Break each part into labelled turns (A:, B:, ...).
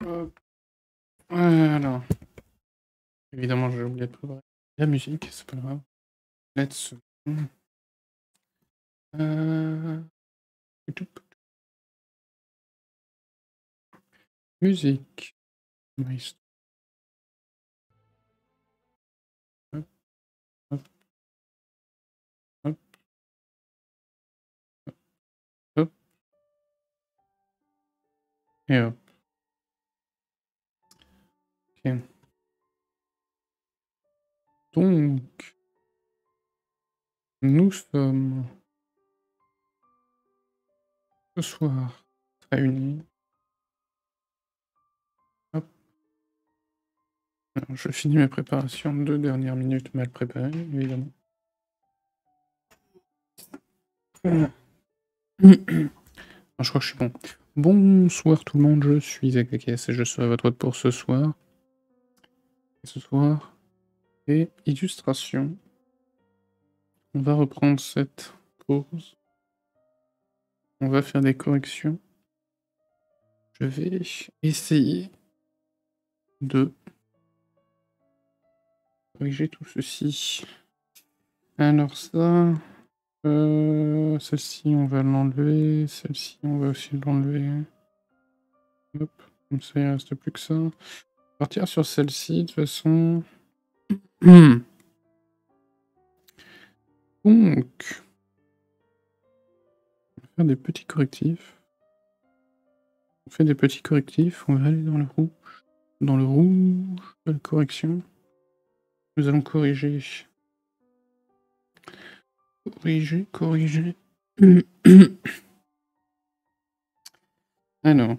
A: Hop. Alors, évidemment, j'ai oublié de préparer la musique, c'est pas grave. Let's. Euh... Musique. Nice. Hop, hop, hop, hop, et hop. Ok. Donc, nous sommes ce soir réunis. Hop. Alors, je finis mes préparations, 2 dernières minutes mal préparées, évidemment. Je crois que je suis bon. Bonsoir tout le monde, je suis AKKS et je serai votre hôte pour ce soir. Et ce soir, et illustration. On va reprendre cette pause. On va faire des corrections. Je vais essayer de corriger tout ceci. Alors ça, celle-ci on va l'enlever, celle-ci on va aussi l'enlever. Hop, comme ça il reste plus que ça. On va partir sur celle-ci de toute façon. Donc, on va faire des petits correctifs. On fait des petits correctifs, on va aller dans le rouge. Dans le rouge de la correction. Nous allons corriger. Corriger. Alors.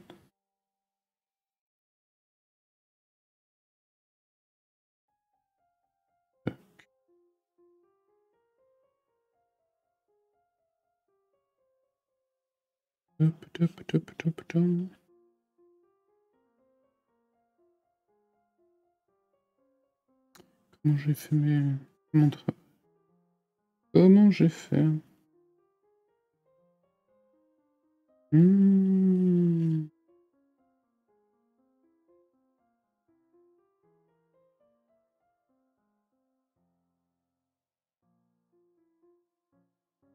A: Comment j'ai fait mon travail? Comment j'ai fait?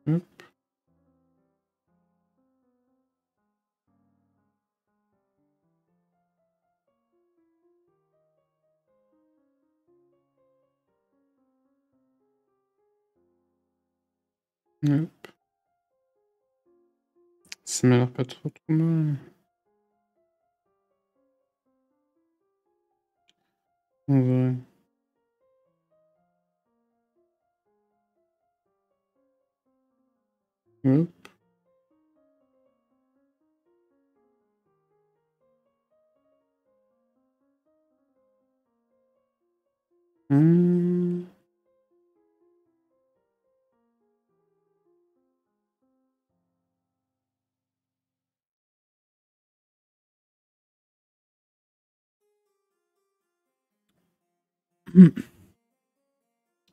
A: Hop. Hop. Ça m'a l'air pas trop mal. En vrai. Hop.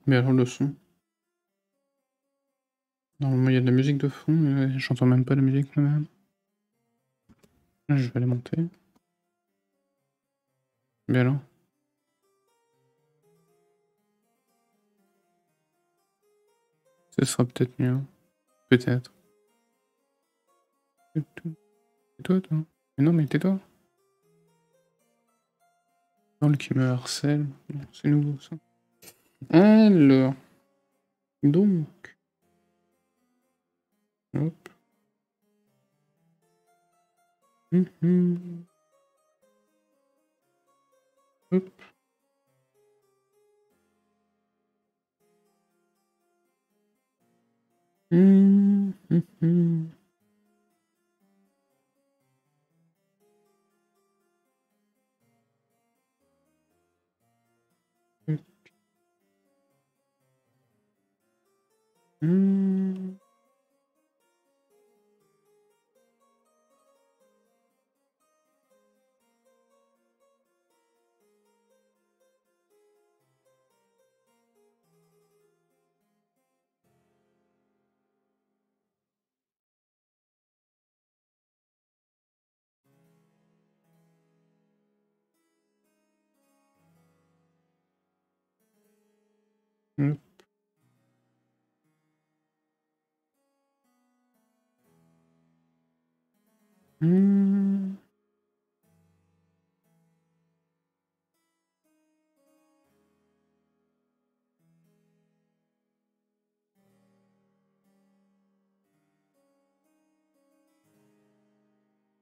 A: Mais alors le son. Normalement il y a de la musique de fond, mais j'entends même pas la musique moi-même. Je vais la monter. Mais alors? Ce sera peut-être mieux. Peut-être. Tais-toi, toi. Mais non, mais tais-toi. Dans le qui me harcèle. C'est nouveau ça. Alors. Donc. Hop. Hop. Hop. Hmm.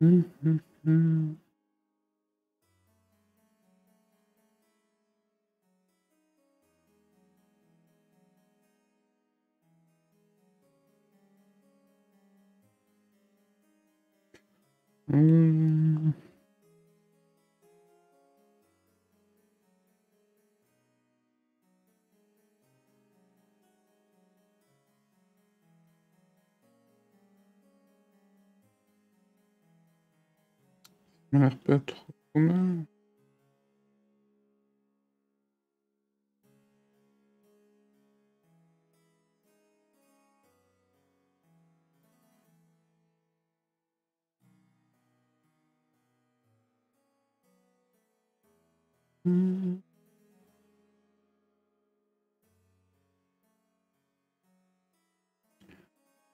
A: Hmm. Hmm. Ça m'a l'air pas trop mal. Hmm.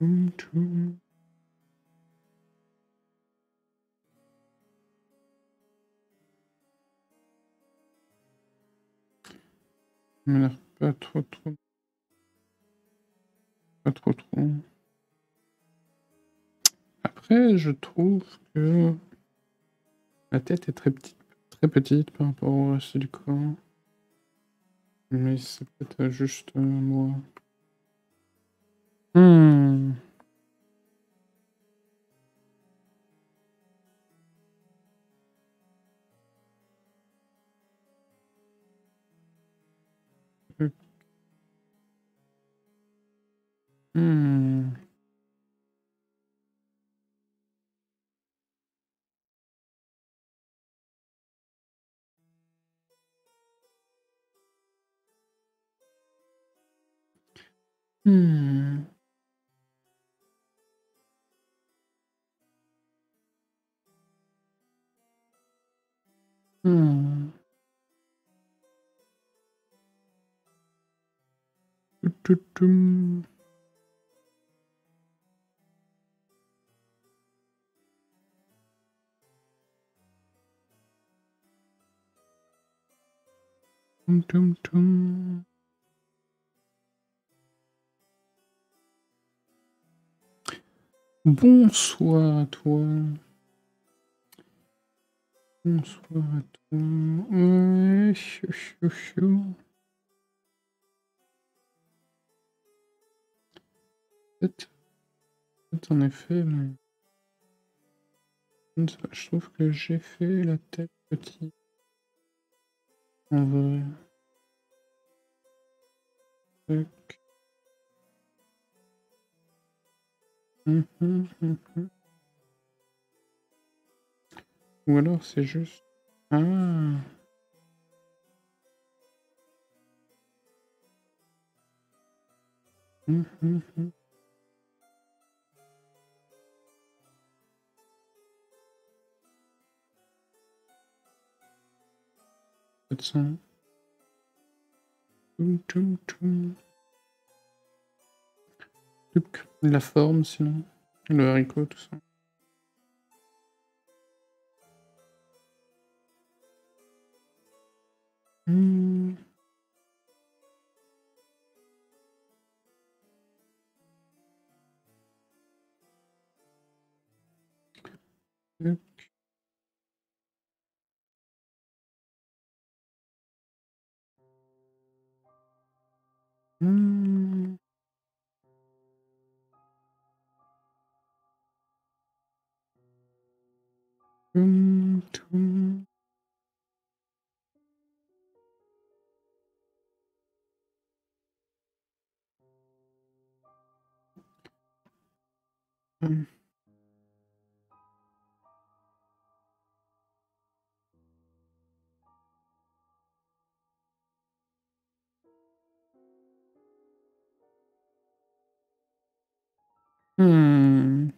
A: Hmm. Ça m'a l'air pas trop. Pas trop. Après, je trouve que la tête est très petite par rapport au reste du corps. Mais c'est peut-être juste moi. Hmm. Hmm. Hmm. Hmm. Toutoum. Toum, toum. Bonsoir à toi. Bonsoir à toi. Ouais, chou, chou, chou. Peut-être en effet, mais je trouve que j'ai fait la tête petite. En vrai. Tac. Mhm. Ou alors c'est juste. Ah. Mhm. Peut-être ça. Toum, toum, toum. Touc. La forme, sinon. Le haricot, tout ça. Hmm. Touc. Hmm. Toum, toum. Hmm. Hmm.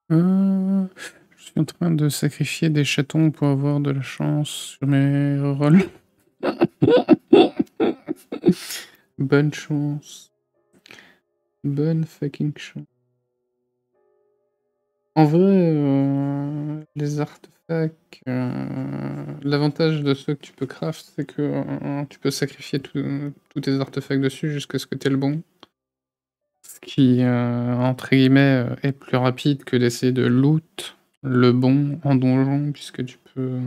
A: Je suis en train de sacrifier des chatons pour avoir de la chance sur mes rôles. Bonne chance. Bonne fucking chance. En vrai, les artefacts, l'avantage de ceux que tu peux craft, c'est que tu peux sacrifier tous tes artefacts dessus jusqu'à ce que tu aies le bon. Ce qui, entre guillemets, est plus rapide que d'essayer de loot le bon en donjon, puisque tu peux...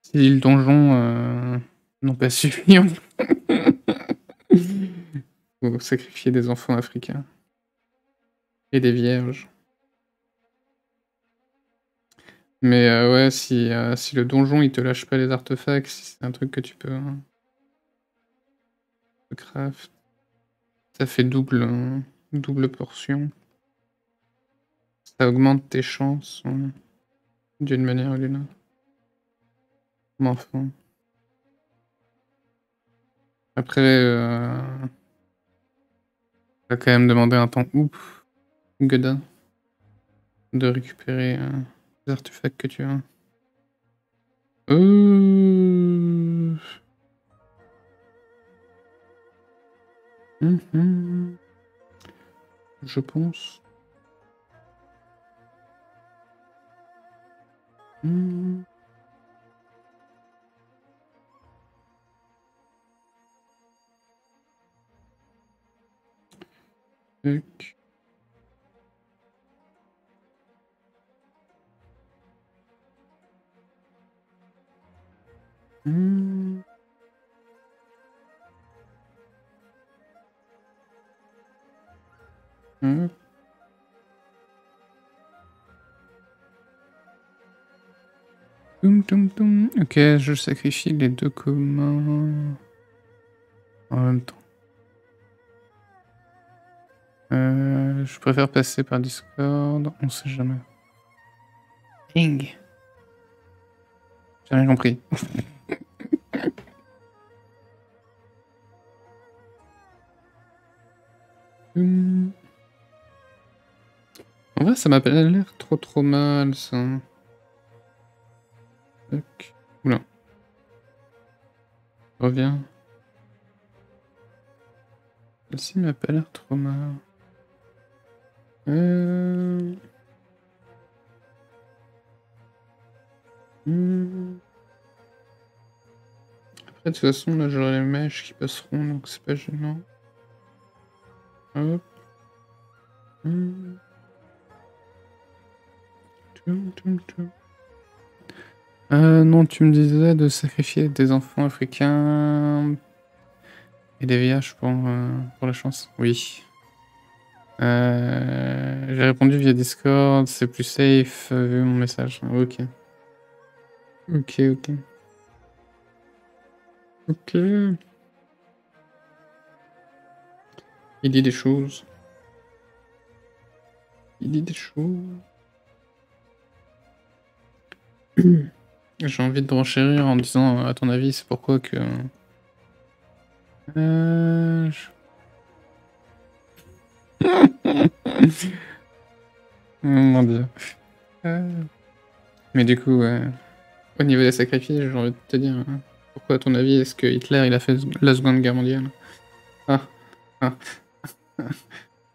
A: Si le donjon n'ont pas suffi, faut sacrifier des enfants africains. Et des vierges. Mais ouais, si le donjon il te lâche pas les artefacts, si c'est un truc que tu peux craft, ça fait double portion. Ça augmente tes chances d'une manière ou d'une autre. Mais enfin. Après, ça va quand même demander un temps ouf, Godin, de récupérer les artefacts que tu as. Je pense. Tac. Ok, je sacrifie les deux communs en même temps. Je préfère passer par Discord, on sait jamais. Ping. J'ai rien compris. En vrai, ça m'a pas l'air trop mal, ça. Tac. Oula. Reviens. Celle-ci m'a pas l'air trop mal. Après, de toute façon, là, j'aurai les mèches qui passeront, donc c'est pas gênant. Hop. Non, tu me disais de sacrifier des enfants africains et des vierges pour la chance. Oui. J'ai répondu via Discord, c'est plus safe vu mon message. Ok. Ok. Il dit des choses. J'ai envie de renchérir en disant, à ton avis, c'est pourquoi que... Oh mon dieu. Mais du coup, au niveau des sacrifices, j'ai envie de te dire, pourquoi à ton avis est-ce que Hitler il a fait la Seconde Guerre mondiale? Pour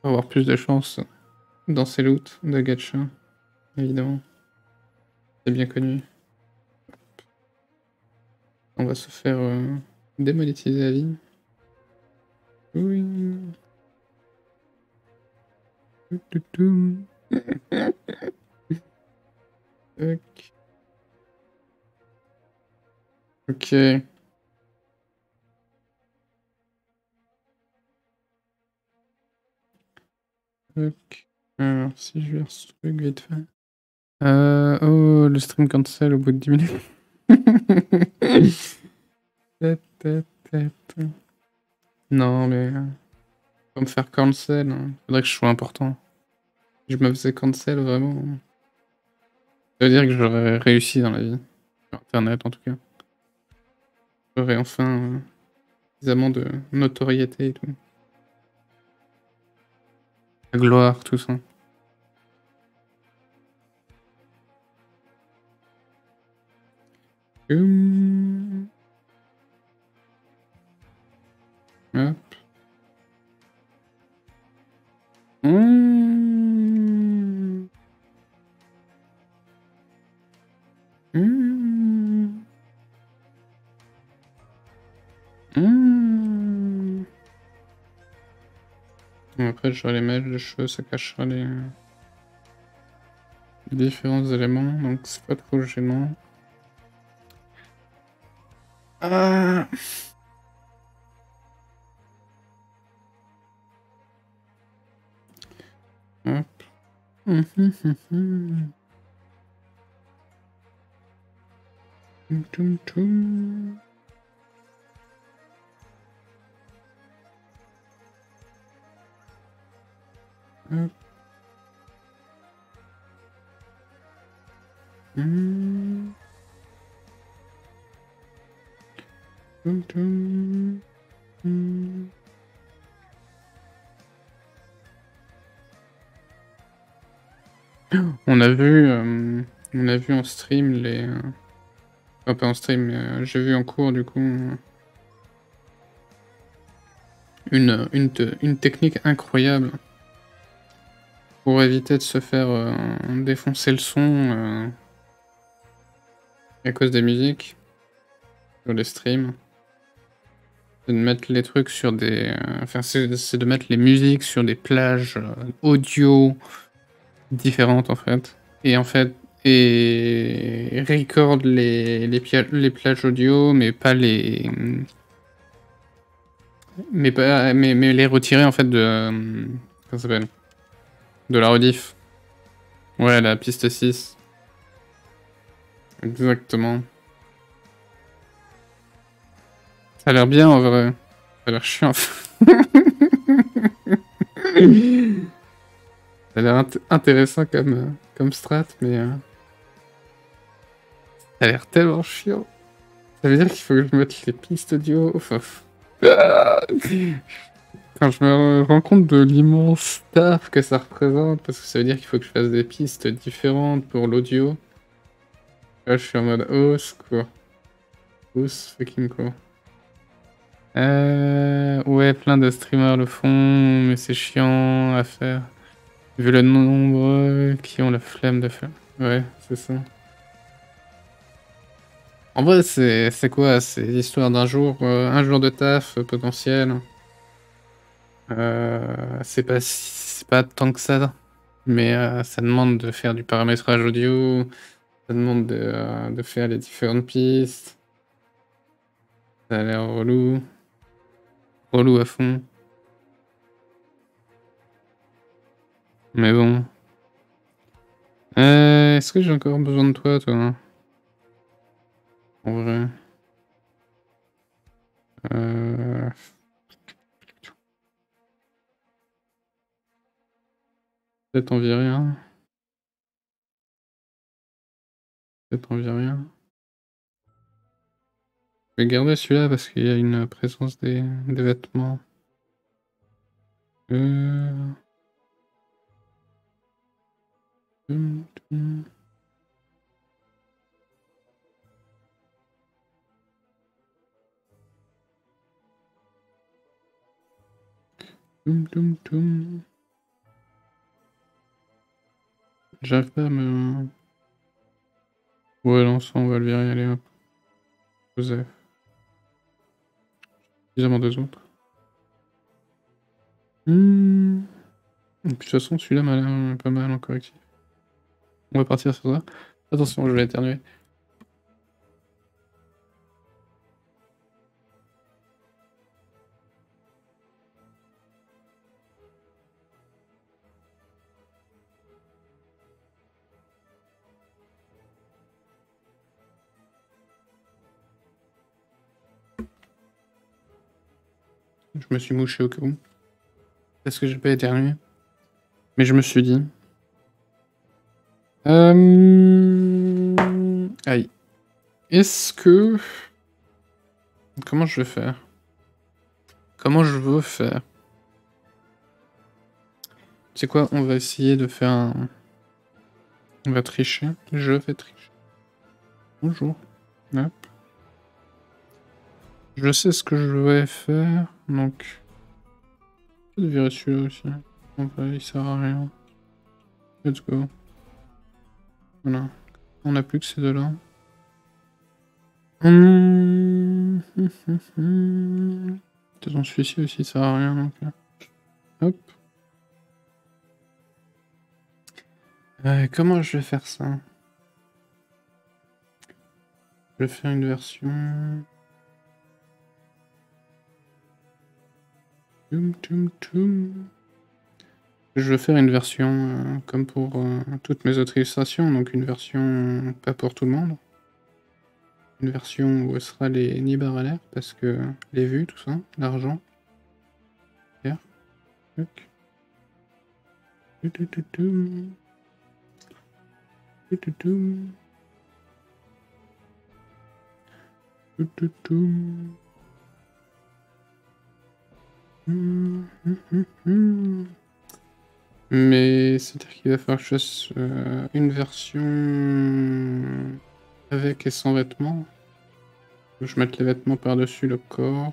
A: avoir plus de chance dans ses loots de gacha, évidemment. C'est bien connu. On va se faire démonétiser la vie. Oui. Ok. Alors, si je vais ce truc vite fait. Oh, le stream cancel au bout de 10 minutes. Non, mais... Pour me faire cancel, faudrait que je sois important. Si je me faisais cancel, vraiment... Ça veut dire que j'aurais réussi dans la vie. Sur Internet, en tout cas. J'aurais enfin suffisamment de notoriété et tout. La gloire, tout ça. Hop. Après, j'aurai les mèches de cheveux, ça cachera les différents éléments, donc c'est pas trop gênant. Ah. Hop. Hop. On a vu en stream les... Enfin, pas en stream, mais j'ai vu en cours du coup une technique incroyable pour éviter de se faire défoncer le son à cause des musiques sur les streams. C'est de mettre les trucs sur des... Enfin, c'est de mettre les musiques sur des plages audio différentes en fait. Et en fait, et record les plages audio, mais pas les... Mais les retirer en fait de... comment ça s'appelle? De la rediff. Ouais, la piste 6. Exactement. Ça a l'air bien en vrai. Ça a l'air chiant. Ça a l'air intéressant comme strat, mais... Ça a l'air tellement chiant. Ça veut dire qu'il faut que je mette les pistes audio. Enfin... Quand je me rends compte de l'immense taf que ça représente, parce que ça veut dire qu'il faut que je fasse des pistes différentes pour l'audio. Là, je suis en mode oh secours. Oh fucking court. Ouais, plein de streamers le font, mais c'est chiant à faire. Vu le nombre qui ont la flemme de faire. Ouais, c'est ça. En vrai, c'est quoi? C'est l'histoire d'un jour, un jour de taf potentiel. C'est pas tant que ça, mais ça demande de faire du paramétrage audio, ça demande de faire les différentes pistes. Ça a l'air relou. Relou à fond. Mais bon. Est-ce que j'ai encore besoin de toi, toi? En vrai. Peut-être envie rien. Peut-être envie rien. Je vais garder celui-là parce qu'il y a une présence des vêtements. J'arrive pas à me... Ouais, non, ça, on va le virer, allez hop. Joseph. Suffisamment deux autres. Et puis, de toute façon, celui-là m'a l'air pas mal en correctif. On va partir sur ça. Attention, je vais éternuer. Je me suis mouché au cas où. Parce que j'ai pas éternué. Mais je me suis dit... Aïe. Est-ce que... Comment je vais faire? Comment je veux faire? Tu sais quoi? On va essayer de faire un... On va tricher. Je vais tricher. Bonjour. Hop. Je sais ce que je vais faire, donc... Je vais virer celui-là aussi. En vrai, il sert à rien. Let's go. Voilà. On n'a plus que ces deux-là. De toute façon, celui-ci aussi, ça sert à rien, donc... Hop. Comment je vais faire ça? Je vais faire une version... Je vais faire une version comme pour toutes mes autres illustrations, donc une version pas pour tout le monde. Une version où ce sera les nibars à l'air, parce que les vues, tout ça, l'argent. Vert. Tac. Mais c'est-à-dire qu'il va falloir que je fasse une version avec et sans vêtements. Je mette les vêtements par-dessus le corps.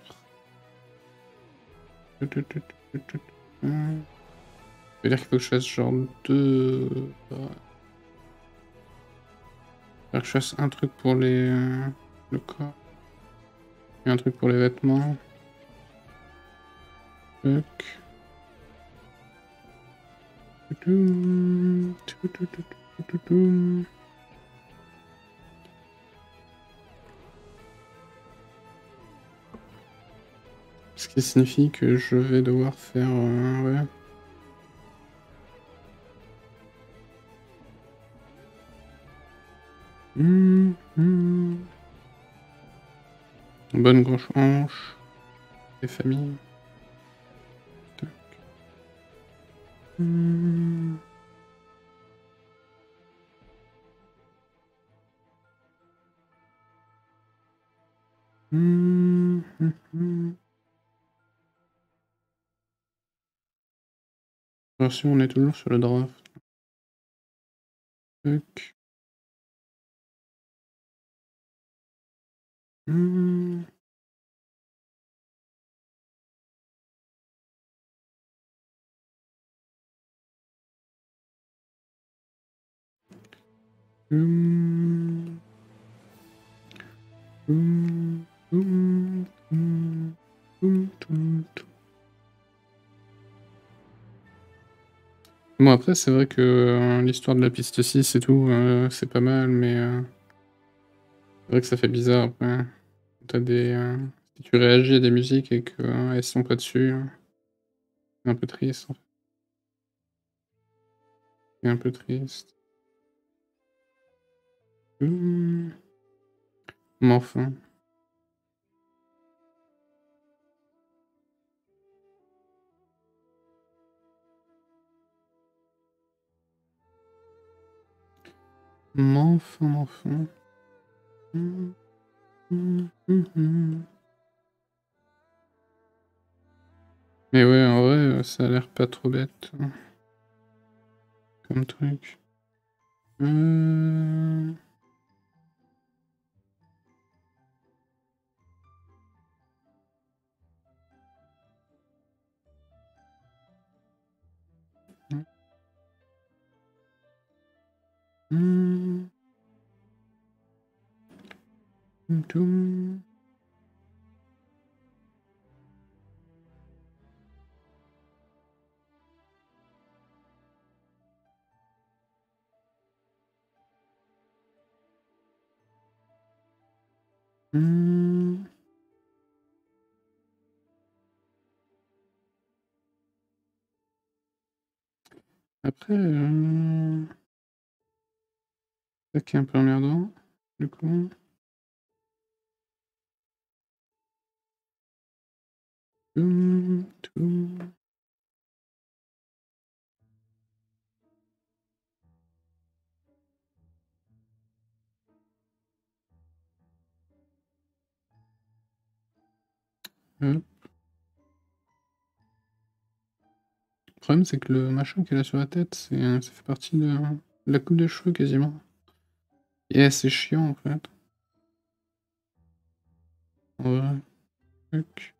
A: C'est-à-dire qu'il faut que je fasse genre deux... Faut que je fasse un truc pour les... le corps. Et un truc pour les vêtements. Tac. Ce qui signifie que je vais devoir faire... ouais. Bonne grosse hanche. Les familles. Tac. Attention, on est toujours sur le draft. Tac. Bon, après, c'est vrai que l'histoire de la piste 6 et tout, c'est pas mal, mais c'est vrai que ça fait bizarre après. T'as des, si tu réagis à des musiques et qu'elles sont pas dessus, c'est un peu triste en fait. C'est un peu triste. Mais enfin. M'enfant. Mais ouais, en vrai, ça a l'air pas trop bête comme truc. Après, ça qui est un peu emmerdant, du coup. Hop. Le problème, c'est que le machin qu'elle a sur la tête, ça fait partie de la coupe de cheveux quasiment. Et c'est chiant en fait. En vrai. Truc.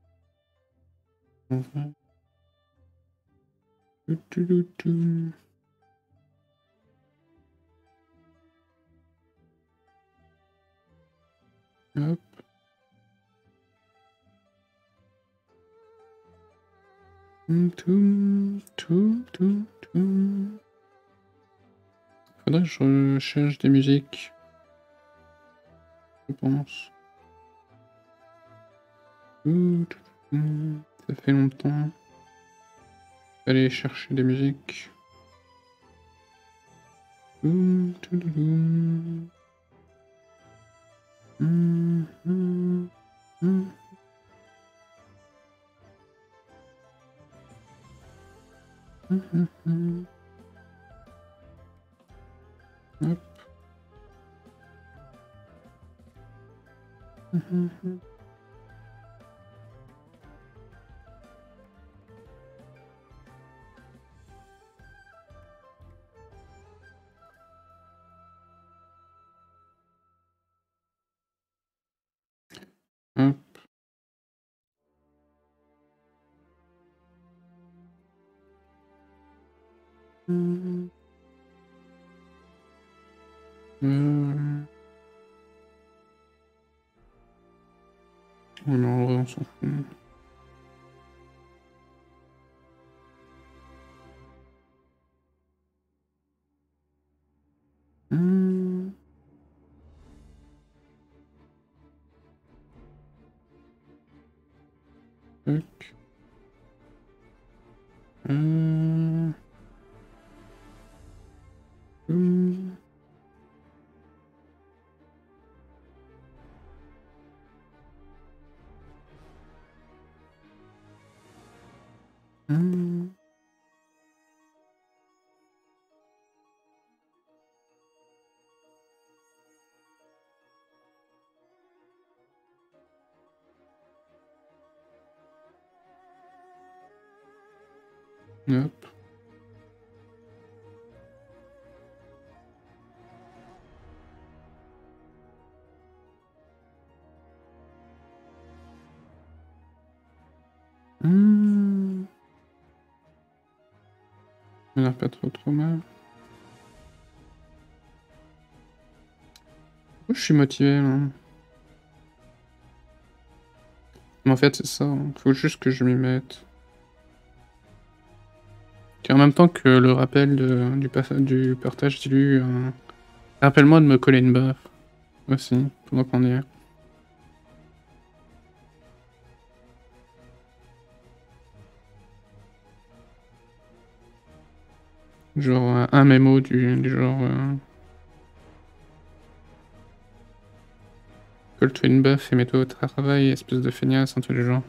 A: En vrai. Tu. Hop. Tout. Faudrait que je cherche des musiques, je pense. Ça fait longtemps. Aller chercher des musiques. Hop. Hop. Oh non, en vrai, on s'en fout. Tac. Hop. Ça a l'air pas trop mal. Pourquoi je suis motivé là? Mais en fait, c'est ça, hein. Faut juste que je m'y mette. Et en même temps que le rappel du partage, dis-lui, rappelle-moi de me coller une baffe. Aussi, pendant qu'on y est. Genre un mémo du genre colle-toi une baffe et mets-toi au travail, espèce de feignasse, un truc du genre.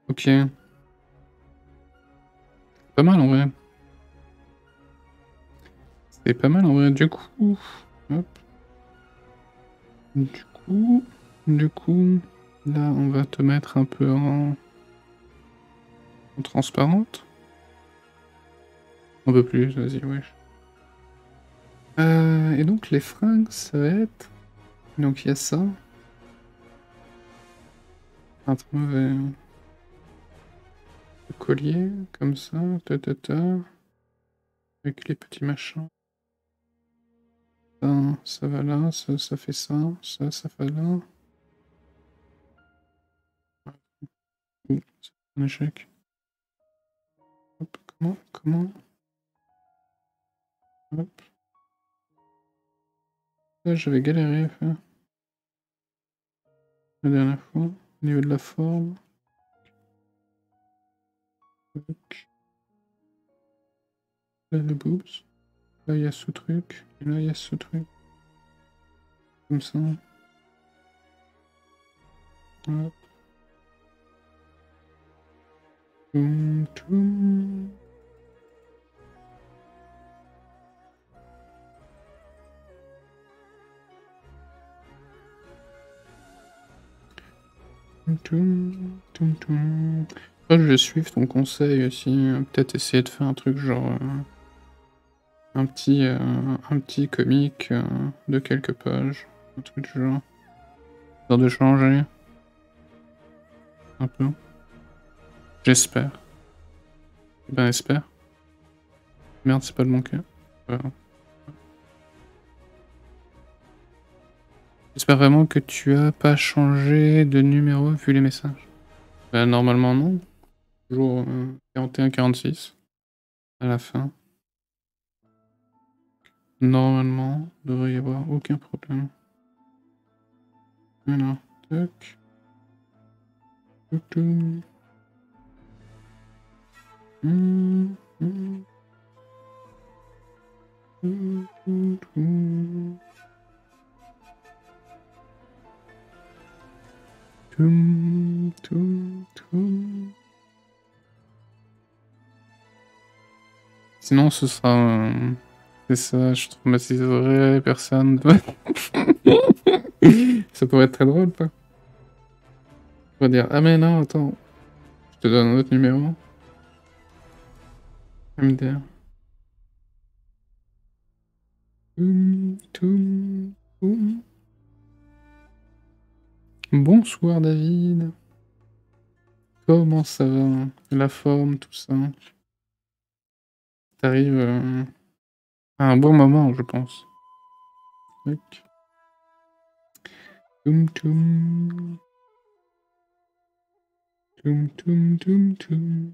A: Ok. Pas mal en vrai. C'est pas mal en vrai. Du coup. Hop. Du coup. Là, on va te mettre un peu en transparente. Un peu plus, vas-y, wesh. Et donc les fringues, ça va être. Donc il y a ça. Un très mauvais collier, comme ça, avec les petits machins. Ça va là, ça fait ça, ça va là. Ouh, c'est un échec. Hop, comment Hop. Là, j'avais galéré à faire la dernière fois, au niveau de la forme. Tac. Là, le boobs. Là, il y a ce truc. Et là, il y a ce truc. Comme ça. Hop. Toum. Je vais suivre ton conseil aussi. Peut-être essayer de faire un truc genre un petit comique de quelques pages. Un truc du genre. Histoire de changer. Un peu. J'espère. Ben, espère. Merde, c'est pas le bon cas. Voilà. J'espère vraiment que tu as pas changé de numéro vu les messages. Ben, normalement, non. Toujours 41-46 à la fin. Normalement, il devrait y avoir aucun problème. Alors, tac. Toutou. Hum, hum. Toutou. Toum, toum, toum. Sinon, ce sera... c'est ça, je traumatiserai personne. Ça pourrait être très drôle, pas? On va dire, ah mais non, attends, je te donne un autre numéro. MDR. Toum, toum, toum. Bonsoir David. Comment ça va? La forme, tout ça. T'arrives à un bon moment, je pense. Tac. Toum, toum. Toum, toum, toum, toum.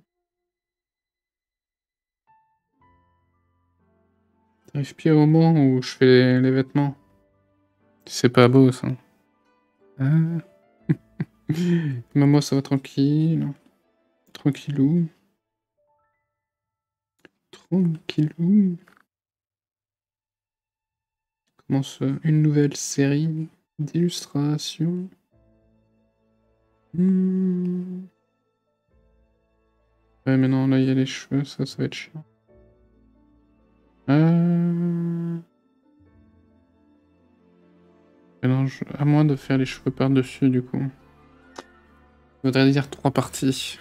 A: T'arrives pile au moment où je fais les vêtements. C'est pas beau, ça. Ah. Maman, ça va tranquille. Tranquillou. Tranquillou. Commence une nouvelle série d'illustrations. Ouais, mais non, là, il y a les cheveux, ça va être chiant. Mélange, à moins de faire les cheveux par-dessus, du coup. Je voudrais dire 3 parties.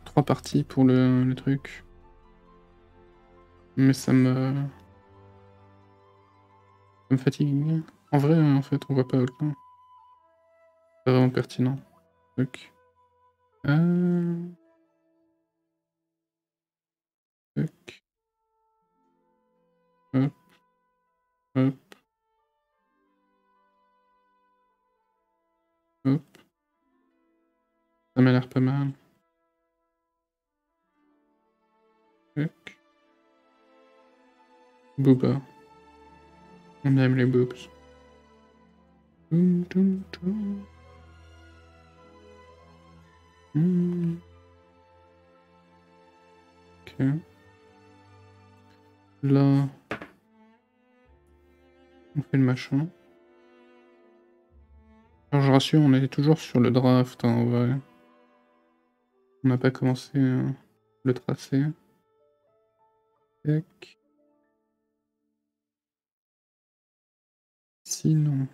A: 3 parties pour le truc. Mais ça me fatigue. En vrai, en fait, on voit pas le temps. C'est vraiment pertinent. Tac. Tac. Hop. Hop. Hop. Ça m'a l'air pas mal. Tac. Booba. On aime les boobs. Toum, toum, toum. Ok. Là, on fait le machin. Alors je rassure, on est toujours sur le draft, hein, en vrai. On n'a pas commencé le tracé. Tac. Sinon.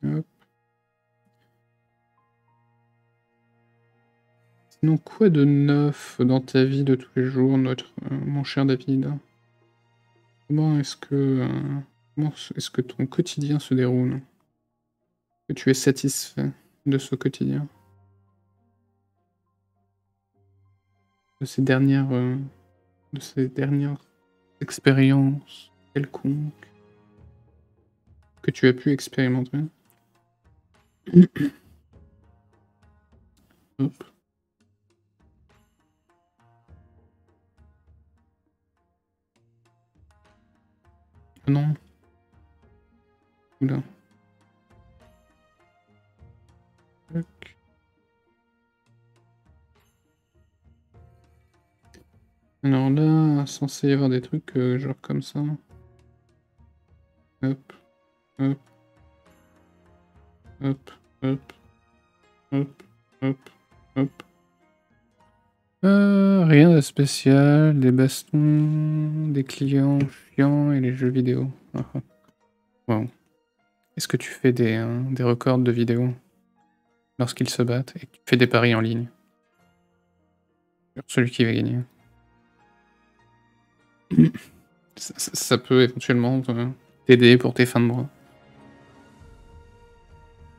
A: Hop. Sinon, quoi de neuf dans ta vie de tous les jours, mon cher David? Comment est-ce que ton quotidien se déroule? Que tu es satisfait de ce quotidien? De ces dernières expériences quelconques que tu as pu expérimenter? Hop. Ah non. Oula. Tac. Alors là, censé y avoir des trucs genre comme ça. Hop. Hop. Hop. Hop. Hop. Hop. Hop. Rien de spécial, des bastons, des clients chiants et les jeux vidéo. Ah, ah. Wow. Est-ce que tu fais des records de vidéos? lorsqu'ils se battent et que tu fais des paris en ligne sur celui qui va gagner. Ça peut éventuellement t'aider pour tes fins de mois.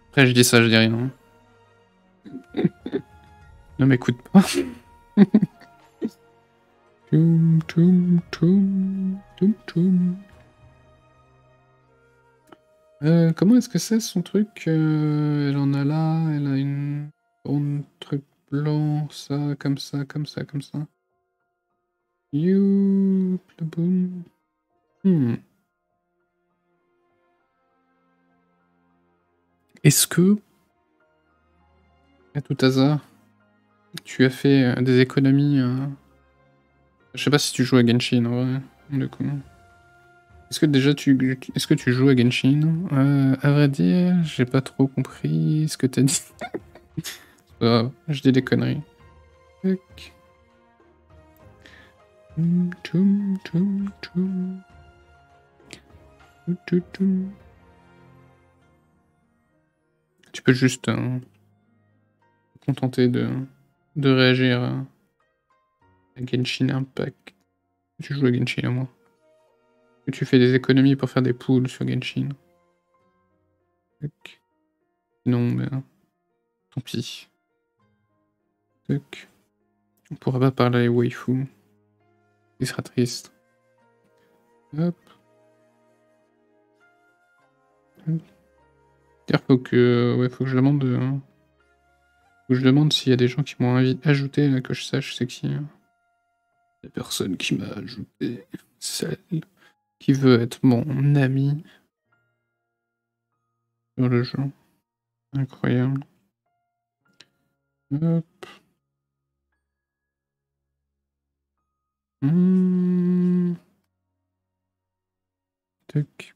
A: Après, je dis ça, je dis rien. Ne m'écoute pas. Toum, toum, toum, toum, toum. Comment est-ce que c'est son truc? Elle en a là, elle a un truc blanc, ça, comme ça, comme ça, comme ça. You, boum. Est-ce que, à tout hasard, tu as fait des économies? Je sais pas si tu joues à Genshin, en vrai, du coup. Est-ce que déjà est-ce que tu joues à Genshin? À vrai dire, j'ai pas trop compris ce que t'as dit. C'est pas grave, je dis des conneries. Tac. Toum, toum, toum. Toum, toum. Tu peux juste te contenter de réagir à Genshin Impact. Tu joues à Genshin à moi. Que tu fais des économies pour faire des pools sur Genshin. Tac. Non, mais tant pis. Tac. On pourra pas parler waifu. Il sera triste. Hop. Faut que, ouais, faut que je demande, faut que je demande s'il y a des gens qui m'ont ajouté, là, que je sache c'est qui. La personne qui m'a ajouté, celle qui veut être mon ami sur le jeu. Incroyable. Hop. Tac.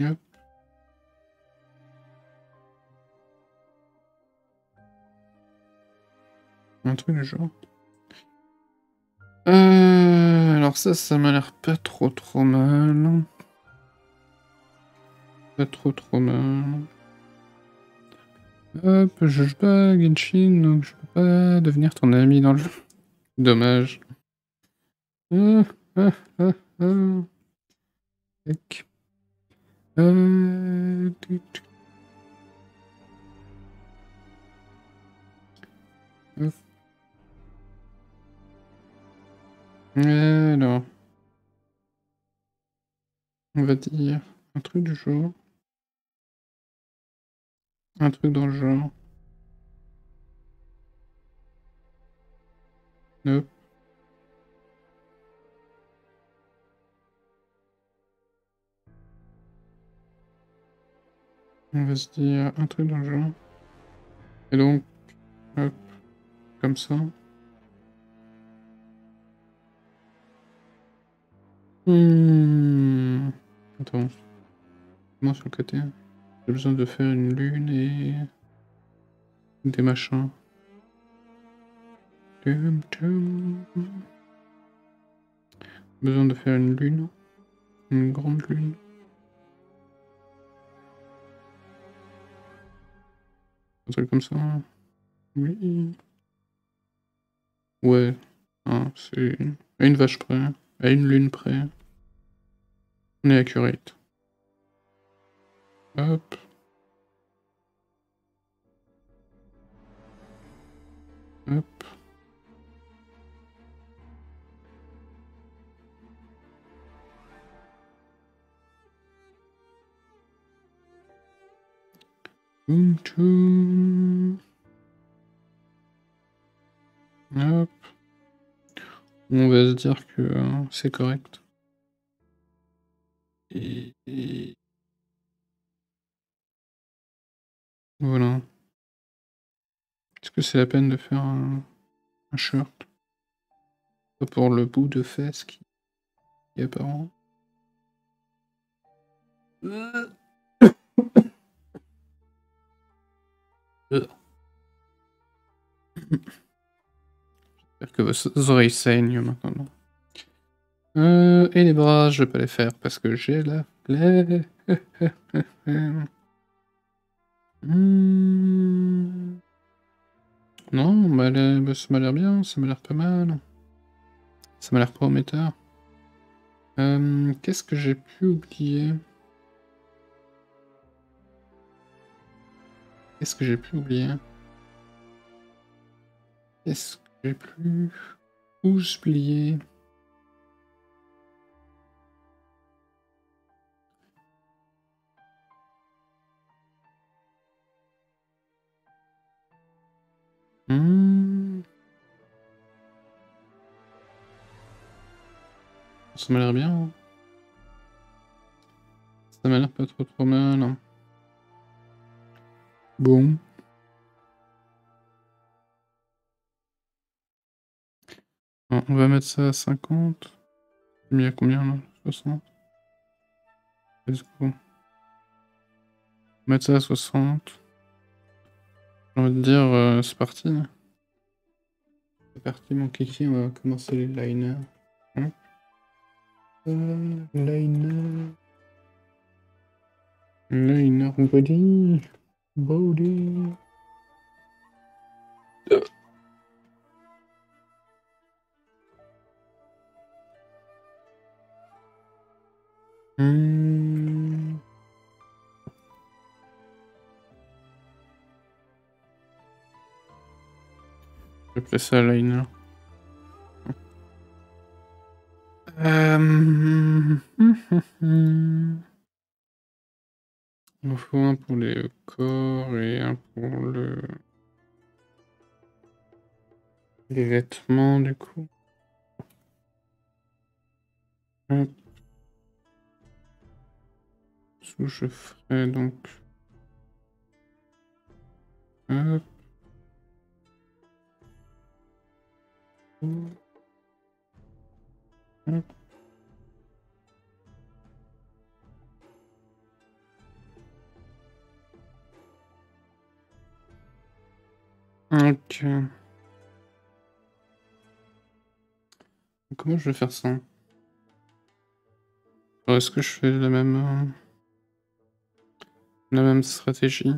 A: Hop. Un truc du genre. Alors ça m'a l'air pas trop mal. Pas trop mal. Hop, je joue pas à Genshin, donc je peux pas devenir ton ami dans le jeu. Dommage. Tac. Alors, on va dire un truc du genre. Un truc dans le genre. Hop. On va se dire un truc dans le genre. Et donc, hop, comme ça. Attends. Comment sur le côté? J'ai besoin de faire une lune et des machins. Besoin de faire une lune. Une grande lune. Un truc comme ça. Oui. Ouais. Ah, c'est à une vache près. À une lune près. On est accurate. Hop. Hop. Hop. On va se dire que c'est correct. Et voilà. Est-ce que c'est la peine de faire un shirt? Pas pour le bout de fesse qui est apparent. J'espère que vos oreilles saignent maintenant. Et les bras, je vais pas les faire parce que j'ai la plaît. Hmm. Non, bah, ça m'a l'air bien, ça m'a l'air pas mal. Ça m'a l'air prometteur. Qu'est-ce que j'ai pu oublier? Qu'est-ce que j'ai pu oublier? Qu'est-ce que j'ai pu oublier? Hmm. Ça m'a l'air bien, hein. Ça m'a l'air pas trop mal, hein. Bon. On va mettre ça à 50. J'ai mis à combien là? 60. Let's go. On va mettre ça à 60. J'ai envie de dire, c'est parti, là. C'est parti, mon kiki, on va commencer les liners. Hein, liner. Liner body. Body. Hmm. Je vais placer à liner. Il en faut un pour les corps et un pour les vêtements, du coup. Hop. Sous, je ferai donc. Hop. Hop. Ok. Comment je vais faire ça? Alors, est-ce que je fais la même stratégie?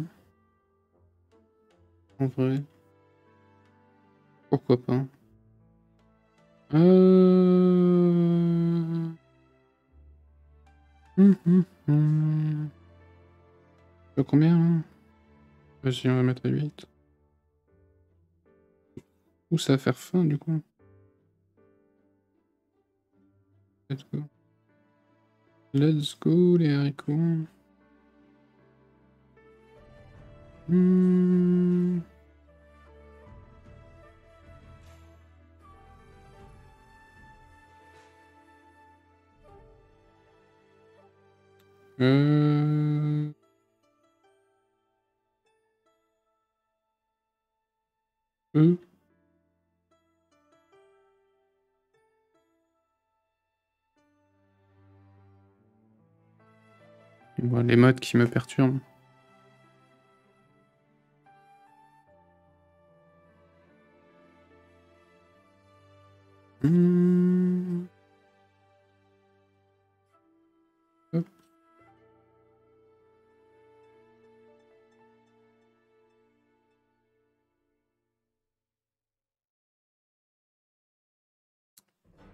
A: En vrai, pourquoi pas? Hum. Combien là? Vas-y, on va mettre à 8. Ou ça va faire fin du coup. Let's go. Let's go les haricots. Hmm. Euh... Eux. Bon, les modes qui me perturbent. Hmm. Hop.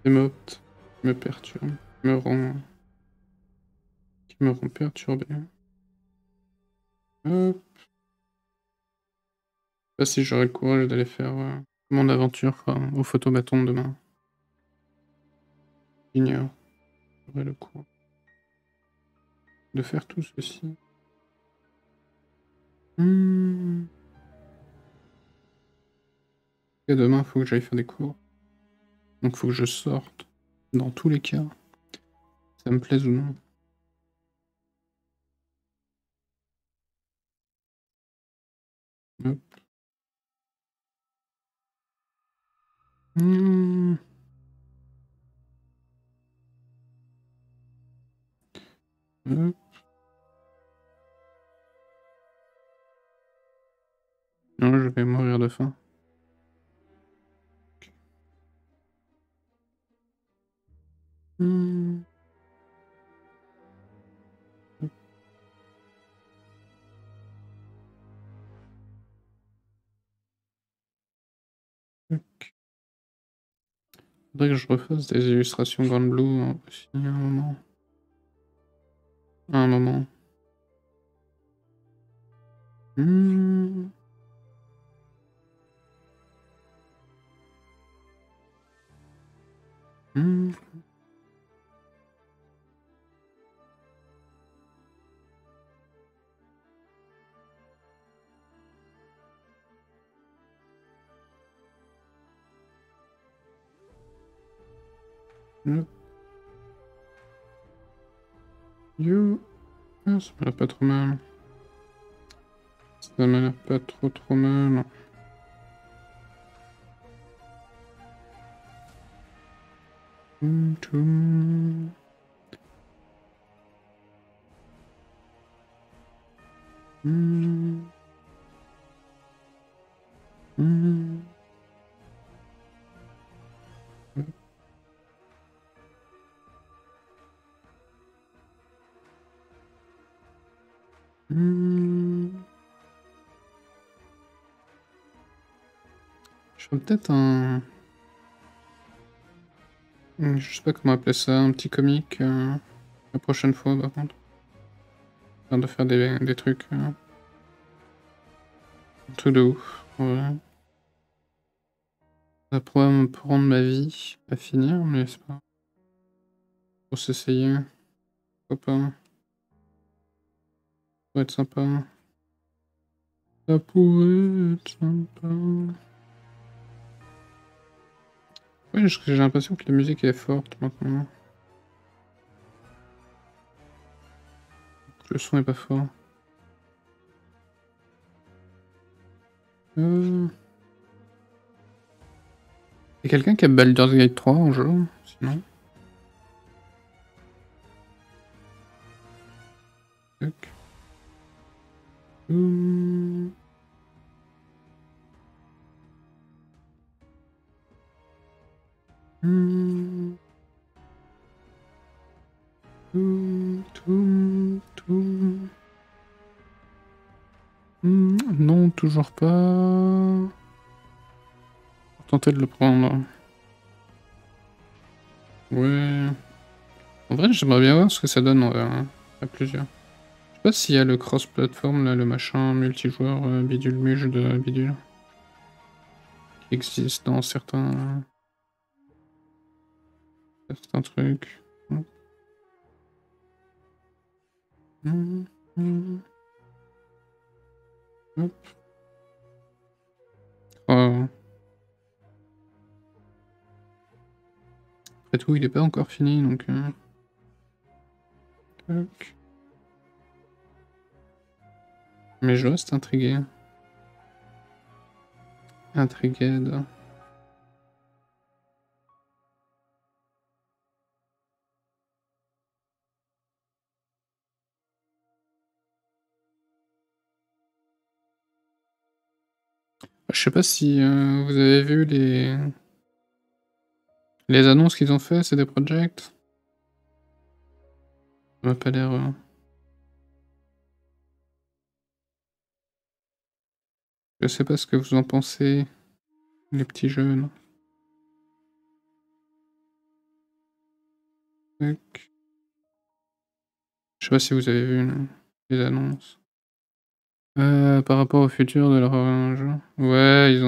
A: Les modes qui me perturbent. Qui me rend perturbé. Hop. Je sais pas si j'aurai le courage d'aller faire mon aventure au photobâton demain. J'ignore. J'aurai le courage de faire tout ceci. Et demain, il faut que j'aille faire des cours. Donc, il faut que je sorte. Dans tous les cas, ça me plaise ou non. Hop. Hop. Non, je vais mourir de faim. Faudrait que je refasse des illustrations Grand Blue aussi à un moment. À un moment. You. Ah, ça m'a l'air pas trop mal. Ça m'a l'air pas trop mal. Je ferais peut-être un... Je sais pas comment appeler ça, un petit comique la prochaine fois par contre. Enfin, de faire des trucs un truc de ouf. Ouais. Ça pourrait me prendre ma vie à finir, mais c'est pas... Pour s'essayer. Pourquoi pas. Ça pourrait être sympa. Ça pourrait être sympa. Ouais, j'ai l'impression que la musique est forte maintenant. Le son est pas fort. Y'a quelqu'un qui a Baldur's Gate 3 en jeu, sinon? Tac. Non, toujours pas. Pour tenter de le prendre. Ouais. En vrai, j'aimerais bien voir ce que ça donne à plusieurs. Je sais pas s'il y a le cross-platform, là, le machin multijoueur bidule muge de bidule. Qui existe dans certains trucs. Hop. Oh. Après tout, il est pas encore fini, donc... Tac. Mais je reste intrigué. Intrigué de... Je sais pas si vous avez vu les annonces qu'ils ont fait, c'est des projects. Ça m'a pas l'air... Je sais pas ce que vous en pensez, les petits jeunes. Tac. Je sais pas si vous avez vu les annonces. Par rapport au futur de leur jeu. Ouais, ils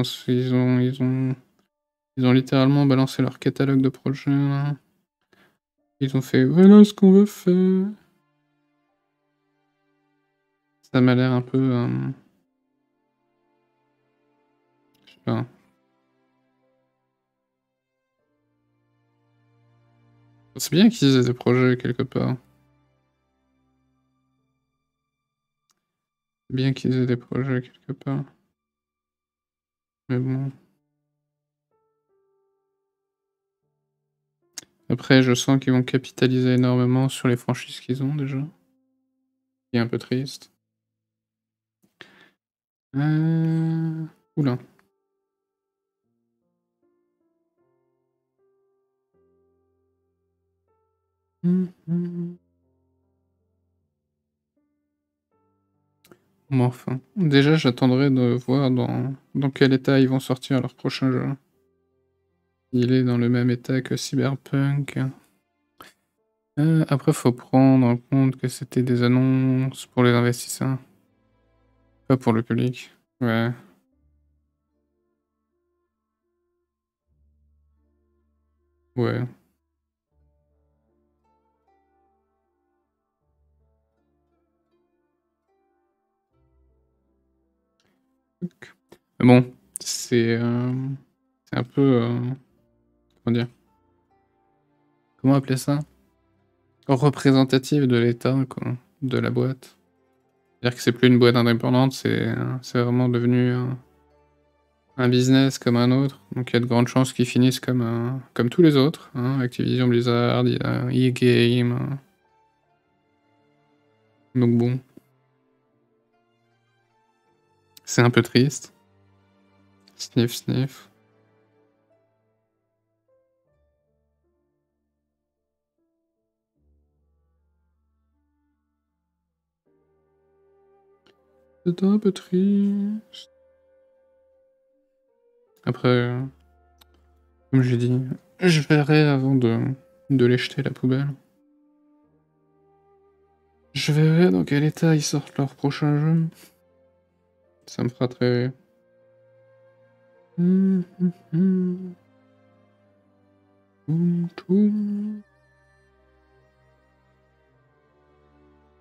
A: ont littéralement balancé leur catalogue de projets. Là. Ils ont fait voilà ce qu'on veut faire. Ça m'a l'air un peu. Je sais pas. C'est bien qu'ils aient des projets quelque part. C'est bien qu'ils aient des projets quelque part. Mais bon. Après, je sens qu'ils vont capitaliser énormément sur les franchises qu'ils ont déjà. Ce qui est un peu triste. Oula. Mais enfin. Déjà, j'attendrai de voir dans quel état ils vont sortir leur prochain jeu. il est dans le même état que Cyberpunk. Après, faut prendre en compte que c'était des annonces pour les investisseurs, pas pour le public. Ouais. Ouais. Mais bon, c'est un peu... comment dire? Comment appeler ça? Représentatif de l'état, quoi, de la boîte. C'est-à-dire que c'est plus une boîte indépendante, c'est vraiment devenu un business comme un autre. Donc il y a de grandes chances qu'ils finissent comme tous les autres, hein, Activision Blizzard, EA Game. Donc bon, c'est un peu triste. Sniff, sniff. C'est un peu triste. Après, comme j'ai dit, je verrai avant de les jeter à la poubelle. Je verrai dans quel état ils sortent leur prochain jeu. Ça me fera très... Toum, toum.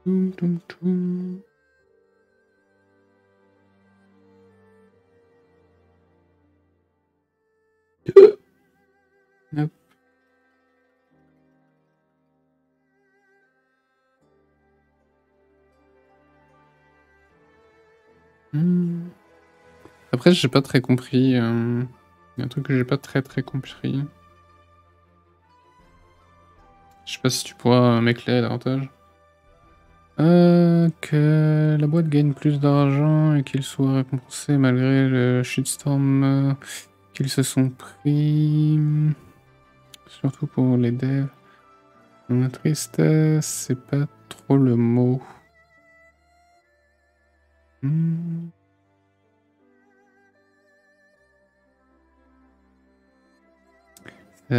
A: Toum, toum, toum. Hop. Après, j'ai pas très compris. Il y a un truc que j'ai pas très compris. Je sais pas si tu pourras m'éclairer davantage. Que la boîte gagne plus d'argent et qu'ils soient récompensés malgré le shitstorm qu'ils se sont pris. Surtout pour les devs. Tristesse, c'est pas trop le mot. Ça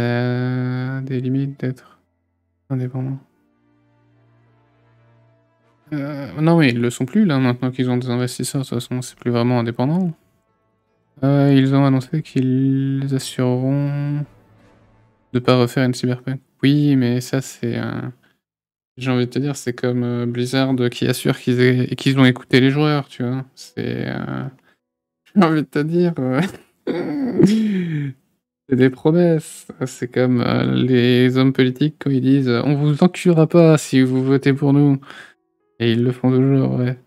A: a des limites d'être indépendant. Non, mais ils le sont plus là, maintenant qu'ils ont des investisseurs, de toute façon, c'est plus vraiment indépendant. Ils ont annoncé qu'ils assureront de pas refaire une Cyberpunk. Oui, mais ça, c'est. J'ai envie de te dire, c'est comme Blizzard qui assure qu'ils ont écouté les joueurs, tu vois. C'est. J'ai envie de te dire. C'est des promesses. C'est comme les hommes politiques quand ils disent on vous enculera pas si vous votez pour nous. Et ils le font toujours, ouais.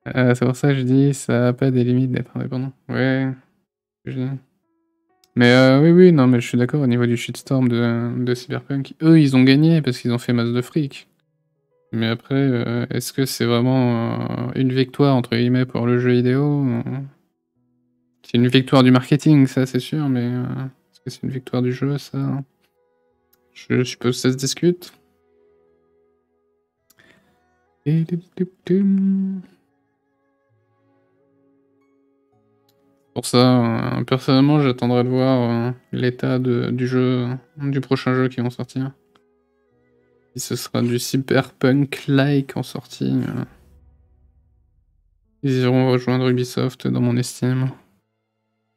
A: C'est pour ça que je dis ça a pas des limites d'être indépendant. Ouais. Je dis. Mais oui, non, mais je suis d'accord au niveau du shitstorm de Cyberpunk. Eux, ils ont gagné parce qu'ils ont fait masse de fric. Mais après, est-ce que c'est vraiment une victoire, entre guillemets, pour le jeu vidéo? C'est une victoire du marketing, ça, c'est sûr, mais est-ce que c'est une victoire du jeu, ça? Je suppose que ça se discute. Pour ça, personnellement, j'attendrai de voir l'état du jeu, du prochain jeu qui vont sortir. Si ce sera du cyberpunk-like en sortie, ils iront rejoindre Ubisoft dans mon estime.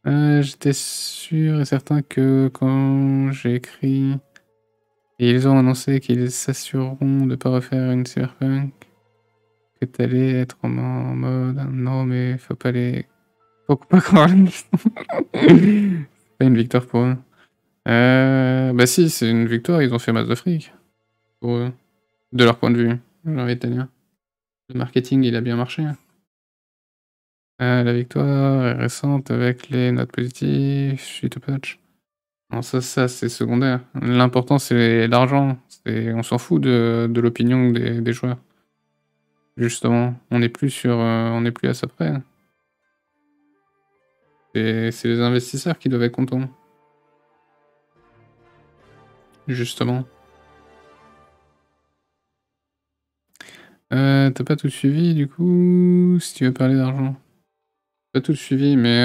A: J'étais sûr et certain que quand j'ai écrit et ils ont annoncé qu'ils s'assureront de pas refaire une cyberpunk, que t'allais être en mode non mais faut pas les... Faut pas croire. C'est pas une victoire pour eux. Bah si, c'est une victoire, ils ont fait masse de fric. Pour eux. De leur point de vue, j'ai envie de te dire. Le marketing, il a bien marché. La victoire est récente avec les notes positives suite au patch. Non, ça c'est secondaire. L'important, c'est l'argent. On s'en fout de l'opinion des joueurs. Justement, on n'est plus on n'est plus à ça près. C'est les investisseurs qui doivent être contents. Justement. T'as pas tout suivi, du coup, si tu veux parler d'argent? Pas tout suivi, mais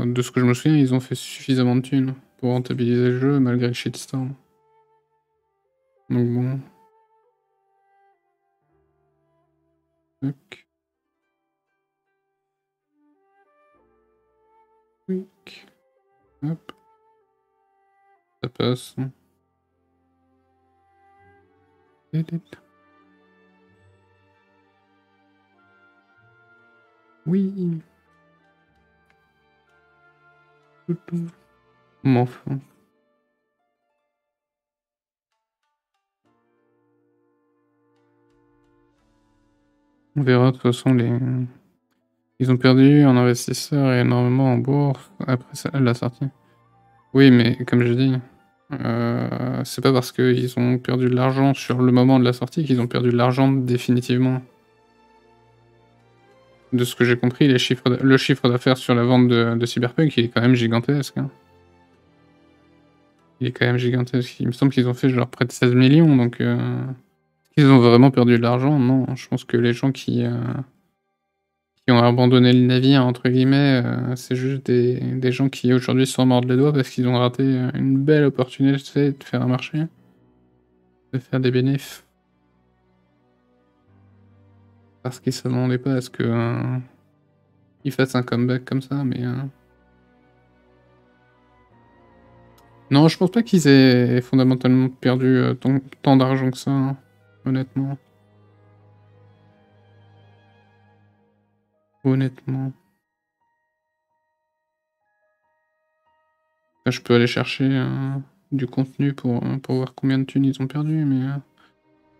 A: de ce que je me souviens, ils ont fait suffisamment de thunes pour rentabiliser le jeu malgré le shitstorm. Donc bon. Tac. Quick. Hop. Ça passe. Oui. Mais enfin. On verra, de toute façon, ils ont perdu un investisseur et énormément en bourse après la sortie. Oui, mais comme je dis, c'est pas parce qu'ils ont perdu de l'argent sur le moment de la sortie qu'ils ont perdu de l'argent définitivement. De ce que j'ai compris, le chiffre d'affaires sur la vente de Cyberpunk, il est quand même gigantesque. Hein. Il est quand même gigantesque. Il me semble qu'ils ont fait genre près de 16 millions, donc ils ont vraiment perdu de l'argent. Non, je pense que les gens qui ont abandonné le navire, entre guillemets, c'est juste des gens qui aujourd'hui s'en mordent les doigts parce qu'ils ont raté une belle opportunité de faire un marché, de faire des bénéfices. Parce qu'ils s'attendaient pas à ce que ils fassent un comeback comme ça, mais non, je pense pas qu'ils aient fondamentalement perdu tant d'argent que ça, hein, honnêtement. Honnêtement. Là, je peux aller chercher du contenu pour voir combien de thunes ils ont perdu, mais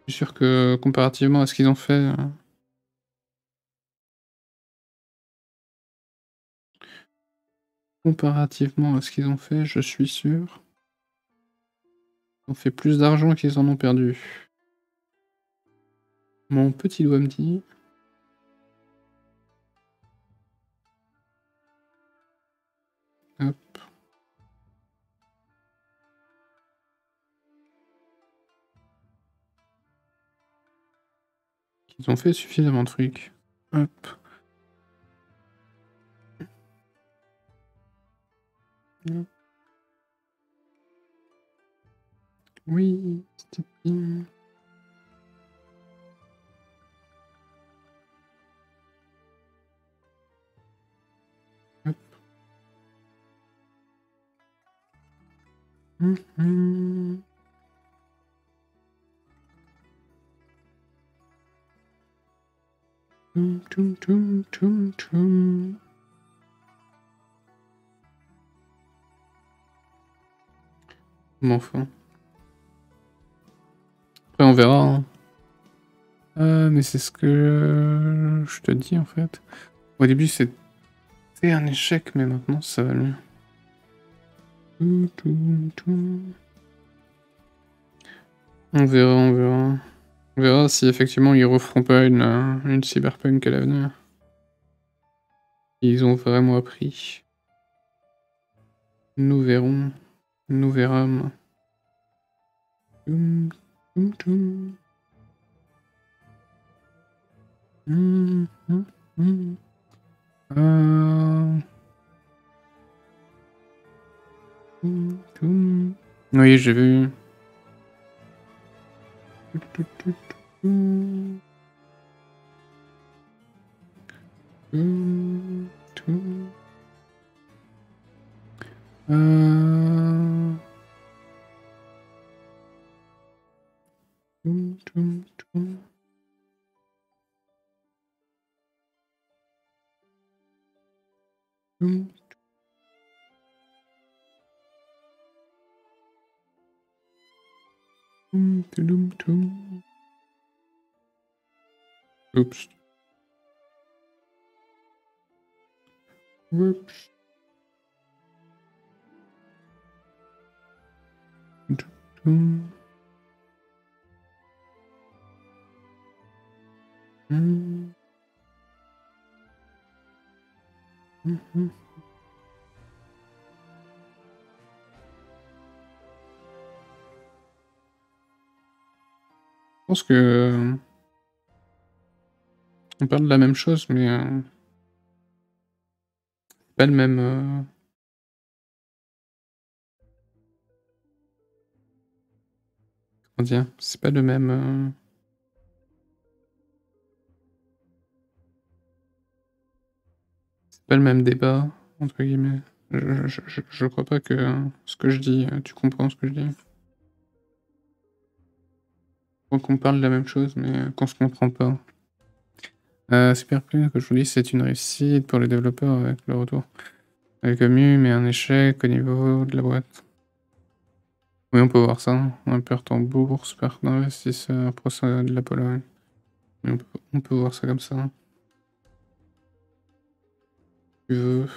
A: je suis sûr que comparativement à ce qu'ils ont fait... comparativement à ce qu'ils ont fait, je suis sûr. Ils ont fait plus d'argent qu'ils en ont perdu. Mon petit doigt me dit... Hop. Ils ont fait suffisamment de trucs. Hop. Oui, c'était bien. Hop. Mais enfin. Après, on verra. Hein. Mais c'est ce que je te dis en fait. Au début, c'était un échec, mais maintenant, ça va mieux. On verra, on verra. On verra si effectivement ils referont pas une cyberpunk à l'avenir. Ils ont vraiment appris. Nous verrons. Nous verrons. Oui, j'ai vu. Oups. Oups. Je pense que on parle de la même chose, mais pas le même. comment dire, c'est pas le même... c'est pas le même débat, entre guillemets. Je crois pas que ce que je dis, tu comprends ce que je dis. Je crois qu'on parle de la même chose, mais qu'on se comprend pas. Cyberpunk, je vous dis, c'est une réussite pour les développeurs avec le retour. Avec Mu, mais un échec au niveau de la boîte. Oui, on peut voir ça. Un perte en bourse, perte d'investisseurs, procès de la Pologne. Mais on peut voir ça comme ça. Tu veux.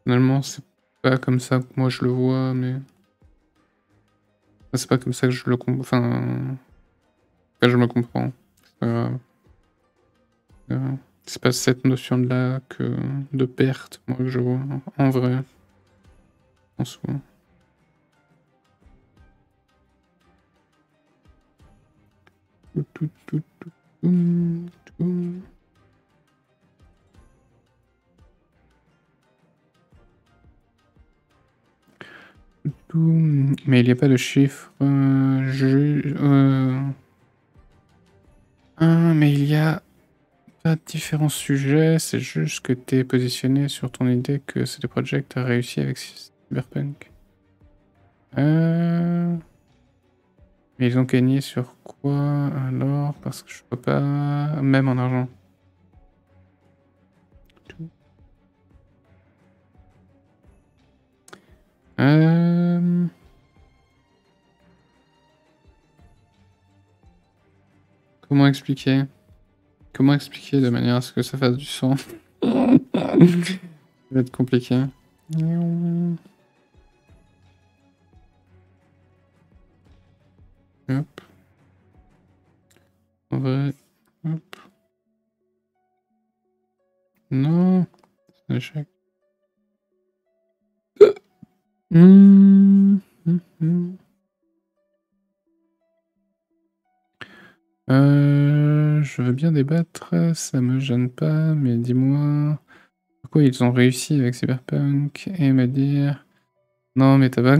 A: Finalement, c'est pas comme ça que moi je le vois, mais... c'est pas comme ça que je le comprends. Enfin... je me comprends. C'est pas grave. C'est pas cette notion-là que de perte, moi, que je vois en vrai, en soi. Mais il n'y a pas de chiffre. Mais il y a pas différents sujets, c'est juste que t'es positionné sur ton idée que CD Projekt a réussi avec Cyberpunk. Mais ils ont gagné sur quoi alors? Parce que je vois pas... Même en argent. Comment expliquer? Comment expliquer de manière à ce que ça fasse du son? Ça va être compliqué. Hop. En vrai. Hop. Non. C'est un échec. Je veux bien débattre, ça me gêne pas, mais dis-moi pourquoi ils ont réussi avec Cyberpunk et me dire non mais t'as pas...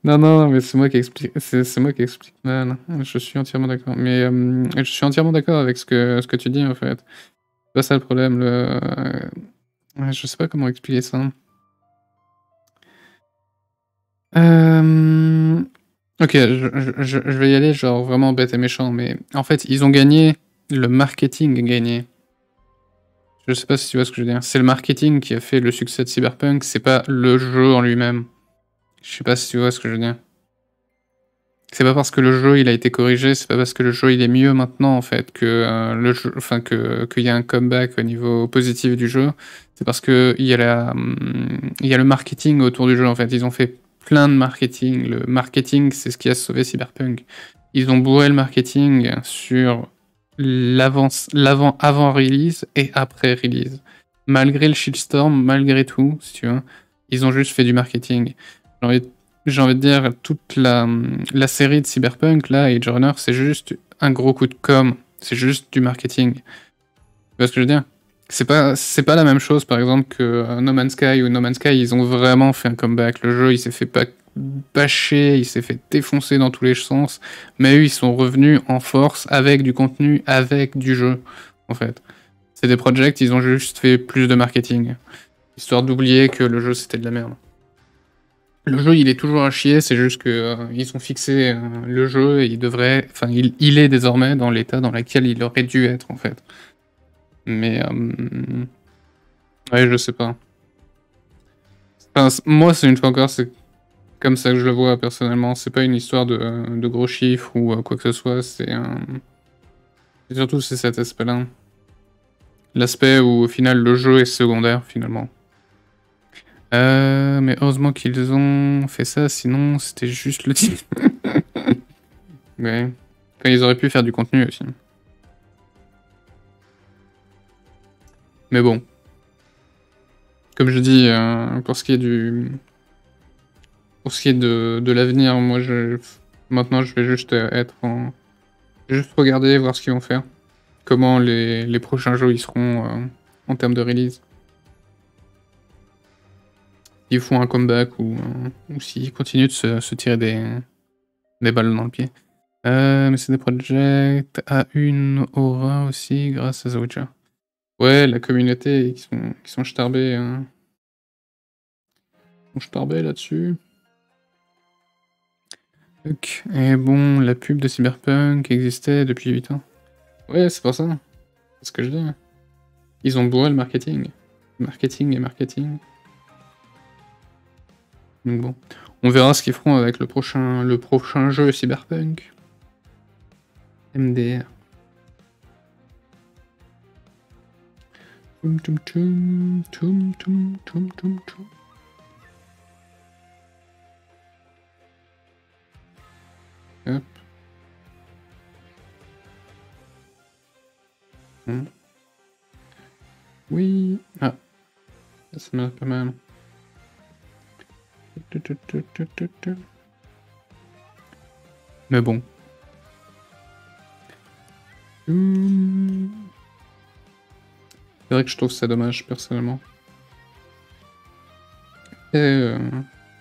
A: non mais c'est moi qui explique, c'est moi qui explique mal. Je suis entièrement d'accord, mais je suis entièrement d'accord avec ce que tu dis en fait. C'est pas ça le problème. Je sais pas comment expliquer ça. Ok, je vais y aller genre vraiment bête et méchant, mais en fait, ils ont gagné, le marketing a gagné. Je sais pas si tu vois ce que je veux dire. C'est le marketing qui a fait le succès de Cyberpunk, c'est pas le jeu en lui-même. Je sais pas si tu vois ce que je veux dire. C'est pas parce que le jeu il a été corrigé, c'est pas parce que le jeu il est mieux maintenant en fait que le jeu, enfin qu'il y a un comeback au niveau positif du jeu. C'est parce que il y a le marketing autour du jeu en fait. Ils ont fait plein de marketing. Le marketing c'est ce qui a sauvé Cyberpunk. Ils ont bourré le marketing sur avant release et après release. Malgré le shitstorm, malgré tout, si tu veux, ils ont juste fait du marketing. J'ai envie de dire, toute la série de Cyberpunk, là, Age Runner, c'est juste un gros coup de com'. C'est juste du marketing. Tu vois ce que je veux dire? C'est pas la même chose, par exemple, que No Man's Sky ou No Man's Sky, ils ont vraiment fait un comeback. Le jeu, il s'est fait pas bâcher, il s'est fait défoncer dans tous les sens, mais eux, ils sont revenus en force avec du contenu, avec du jeu, en fait. C'est des projects, ils ont juste fait plus de marketing, histoire d'oublier que le jeu, c'était de la merde. Le jeu, il est toujours à chier, c'est juste que ils ont fixé le jeu et il devrait... Enfin, il est désormais dans l'état dans lequel il aurait dû être, en fait. Mais... ouais, je sais pas. Enfin, moi, c'est une fois encore, c'est comme ça que je le vois, personnellement. C'est pas une histoire de gros chiffres ou quoi que ce soit, c'est surtout, c'est cet aspect-là. L'aspect où, au final, le jeu est secondaire, finalement. Mais heureusement qu'ils ont fait ça, sinon c'était juste le titre. Ouais. Enfin, ils auraient pu faire du contenu aussi. Mais bon. Comme je dis, pour ce qui est de l'avenir, moi maintenant je vais juste juste regarder, voir ce qu'ils vont faire. comment les prochains jeux ils seront en termes de release. S'ils font un comeback ou s'ils continuent de se tirer des balles dans le pied. Mais c'est des projets a une aura aussi grâce à The Witcher. Ouais, la communauté qui sont starbés, là-dessus. Et bon, la pub de Cyberpunk existait depuis 8 ans. Ouais, c'est pour ça. C'est ce que je dis. Ils ont bourré le marketing. Marketing et marketing. Donc bon. On verra ce qu'ils feront avec le prochain jeu Cyberpunk. MDR. Tum tum tum tum tum tum tum tum. Hop. Oui. Ah. Ça m'a pas mal. Mais bon. C'est vrai que je trouve ça dommage, personnellement. Et je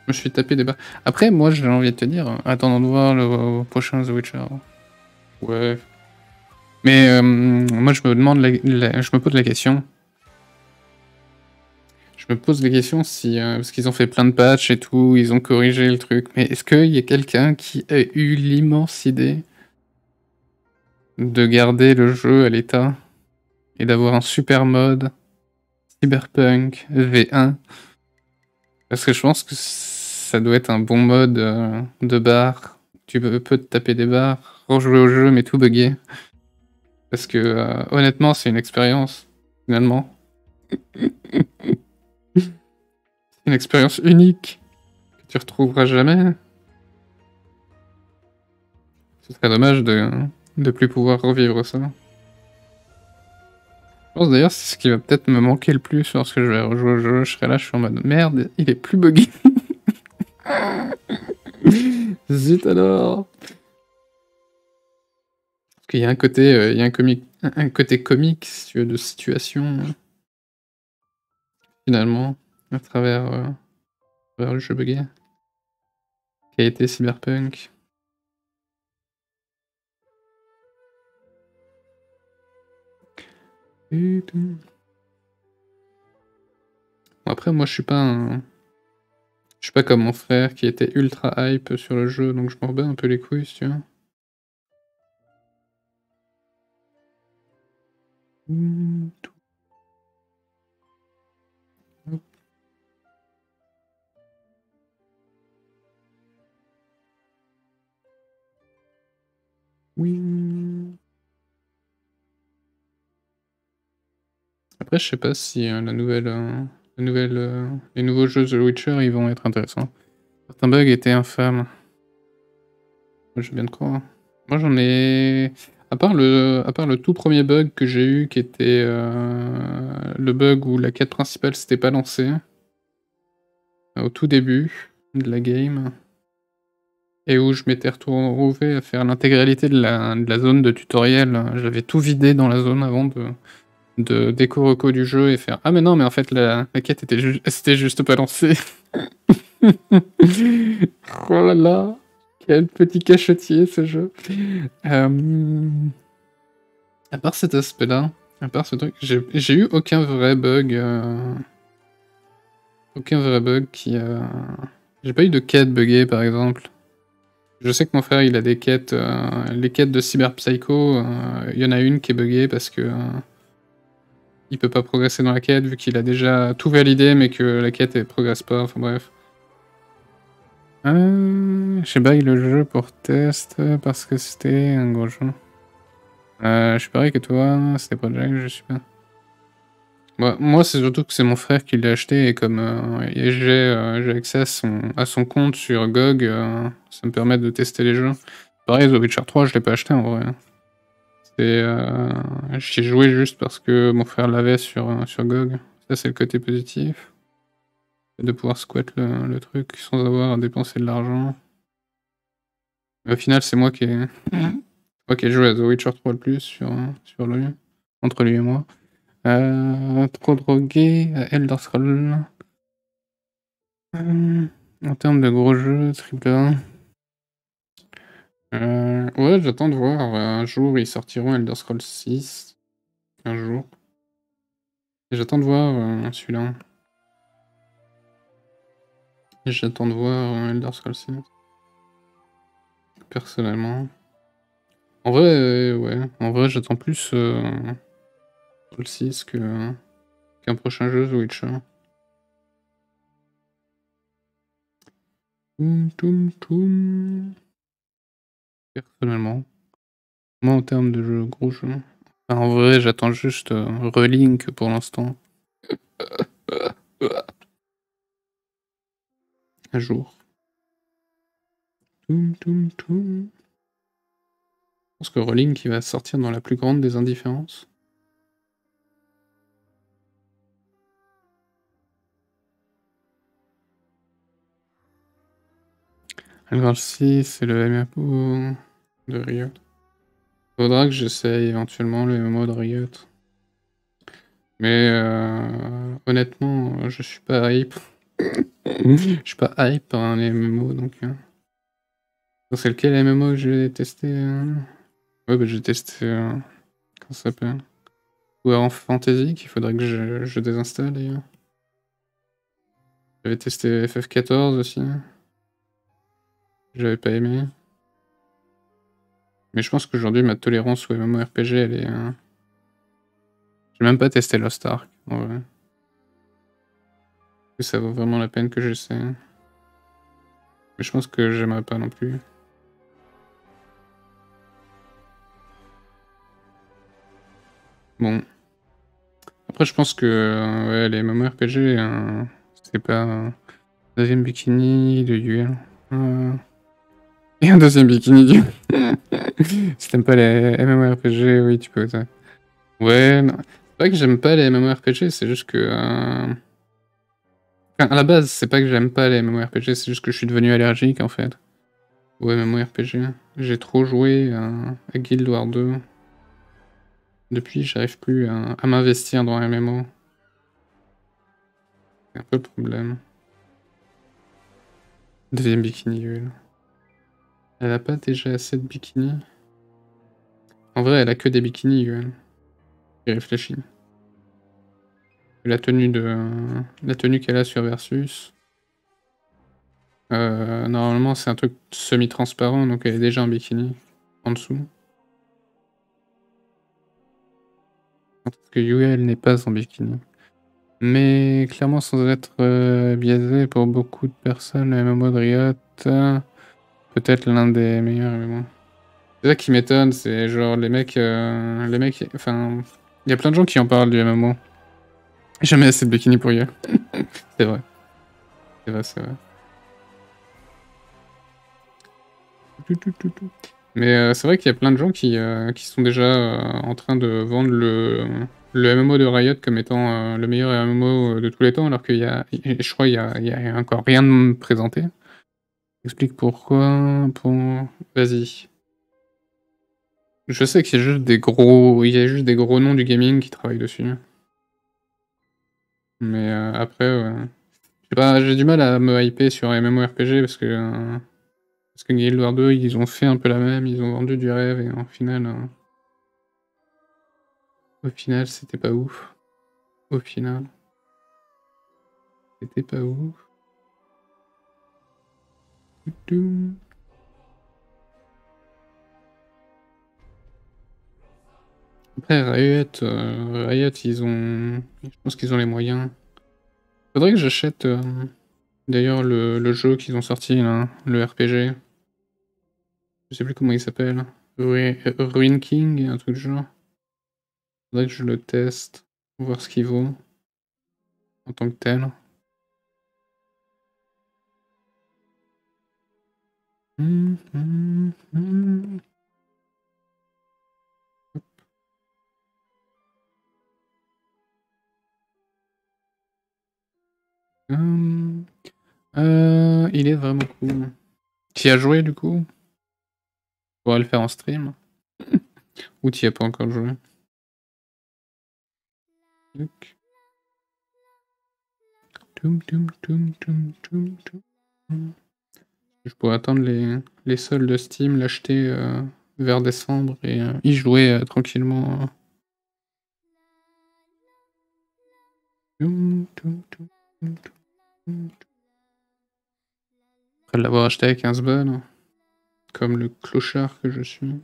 A: me suis tapé des barres. Après, moi, j'ai envie de te dire, attendons de voir le prochain The Witcher. Ouais. Mais moi, je me demande, je me pose la question. Je me pose la question si, parce qu'ils ont fait plein de patchs et tout, ils ont corrigé le truc, mais est-ce qu'il y a quelqu'un qui a eu l'immense idée de garder le jeu à l'état et d'avoir un super mode Cyberpunk V1? Parce que je pense que ça doit être un bon mode de bar. Tu peux te taper des bars, rejouer au jeu, mais tout bugger. Parce que honnêtement, c'est une expérience, finalement. Une expérience unique que tu retrouveras jamais. Ce serait dommage de plus pouvoir revivre ça. Je pense d'ailleurs c'est ce qui va peut-être me manquer le plus lorsque je vais rejouer au jeu. Je serai là, je suis en mode merde, il est plus buggy. Zut alors. Parce qu'il y a un côté, il y a un côté comique, si tu veux, de situation. Finalement, à travers le jeu buggé. Qui a été Cyberpunk. Bon, après, moi, je suis pas comme mon frère qui était ultra hype sur le jeu, donc je m'en rebats un peu les couilles, si tu veux. Hop. Oui. Après, je sais pas si les nouveaux jeux The Witcher, ils vont être intéressants. Certains bugs étaient infâmes. Moi, je veux bien te croire. Moi, j'en ai... À part le tout premier bug que j'ai eu, qui était le bug où la quête principale s'était pas lancée, au tout début de la game, et où je m'étais retrouvé à faire l'intégralité de la zone de tutoriel. J'avais tout vidé dans la zone avant de déco-reco du jeu et faire « Ah mais non, mais en fait, la quête c'était juste pas lancée. » Oh là là, quel petit cachetier ce jeu. À part cet aspect-là, à part ce truc, j'ai eu aucun vrai bug. Aucun vrai bug qui a... J'ai pas eu de quête buggée par exemple. Je sais que mon frère il a des quêtes, les quêtes de Cyberpsycho, il y en a une qui est buggée parce que il peut pas progresser dans la quête vu qu'il a déjà tout validé mais que la quête elle progresse pas, enfin bref. J'ai bug le jeu pour test parce que c'était un gros jeu. Je suis pareil que toi, c'était pas Jack, je suis pas. Moi, c'est surtout que c'est mon frère qui l'a acheté et comme j'ai accès à son compte sur GOG, ça me permet de tester les jeux. Pareil, The Witcher 3, je l'ai pas acheté en vrai. J'y ai joué juste parce que mon frère l'avait sur GOG. Ça, c'est le côté positif. De pouvoir squat le truc sans avoir à dépenser de l'argent. Au final, c'est moi qui ai Ok, je joue à The Witcher 3 le plus sur lui, entre lui et moi. Trop drogué, Elder Scrolls. En termes de gros jeux, AAA. Ouais, j'attends de voir. Un jour, ils sortiront Elder Scrolls 6. Un jour. Et j'attends de voir celui-là. Et j'attends de voir Elder Scrolls 6. Personnellement. En vrai, ouais. En vrai, j'attends plus le 6 qu'un prochain jeu The Witcher. Toum, toum, toum. Personnellement. Moi, en termes de jeu, gros jeu. Enfin, en vrai, j'attends juste Relink pour l'instant. Un jour. Toum, toum, toum. Je pense que Relink il va sortir dans la plus grande des indifférences. Alors si c'est le MMO de Riot. Faudra que j'essaye éventuellement le MMO de Riot. Mais honnêtement, je suis pas hype. Je suis pas hype par un MMO donc. C'est lequel MMO que j'ai testé Ouais, bah j'ai testé. Comment ça s'appelle War Fantasy qu'il faudrait que je désinstalle d'ailleurs. J'avais testé FF14 aussi. J'avais pas aimé. Mais je pense qu'aujourd'hui, ma tolérance au MMORPG, elle est. J'ai même pas testé Lost Ark, en vrai. Que ça vaut vraiment la peine que j'essaie. Mais je pense que j'aimerais pas non plus. Bon. Après, je pense que ouais, les MMORPG, c'est pas. Deuxième bikini de duel. Et un deuxième bikini du. Si t'aimes pas les MMORPG, oui, tu peux. Ça. Ouais, non. C'est pas que j'aime pas les MMORPG, c'est juste que. Enfin, à la base, c'est pas que j'aime pas les MMORPG, c'est juste que je suis devenu allergique en fait. Ouais, MMORPG. J'ai trop joué à Guild Wars 2. Depuis, j'arrive plus à m'investir dans un MMO. C'est un peu le problème. Deuxième bikini Yule. Elle a pas déjà assez de bikini? En vrai, elle a que des bikinis Yule. J'ai réfléchi. La tenue qu'elle a sur Versus. Normalement, c'est un truc semi-transparent, donc elle est déjà en bikini. En dessous. Parce que Yue, elle n'est pas en bikini. Mais clairement, sans être biaisé pour beaucoup de personnes, le MMO de Riot, peut-être l'un des meilleurs MMO. C'est ça qui m'étonne, c'est genre les mecs, enfin, il y a plein de gens qui en parlent du MMO. Jamais assez de bikini pour Yue. C'est vrai, c'est vrai, c'est vrai. Mais c'est vrai qu'il y a plein de gens qui sont déjà en train de vendre le MMO de Riot comme étant le meilleur MMO de tous les temps, alors qu'il y a, je crois, il y a encore rien de présenté. Explique pourquoi. Vas-y. Je sais qu'il y a juste des gros, il y a juste des gros noms du gaming qui travaillent dessus. Mais après, je sais pas, j'ai du mal à me hyper sur MMORPG parce que Guild Wars 2, ils ont fait un peu la même, ils ont vendu du rêve et au final, c'était pas ouf. Au final, c'était pas ouf. Après, Riot, ils ont. Je pense qu'ils ont les moyens. Faudrait que j'achète d'ailleurs le jeu qu'ils ont sorti, là, le RPG. Je sais plus comment il s'appelle. Ruin King, un truc du genre. Faudrait que je le teste, voir ce qu'il vaut en tant que tel. Il est vraiment cool. Qui a joué du coup? On pourrait le faire en stream. Ou t'y as pas encore joué? Je pourrais attendre les soldes de Steam, l'acheter vers décembre et y jouer tranquillement. Après l'avoir acheté à 15 balles, comme le clochard que je suis.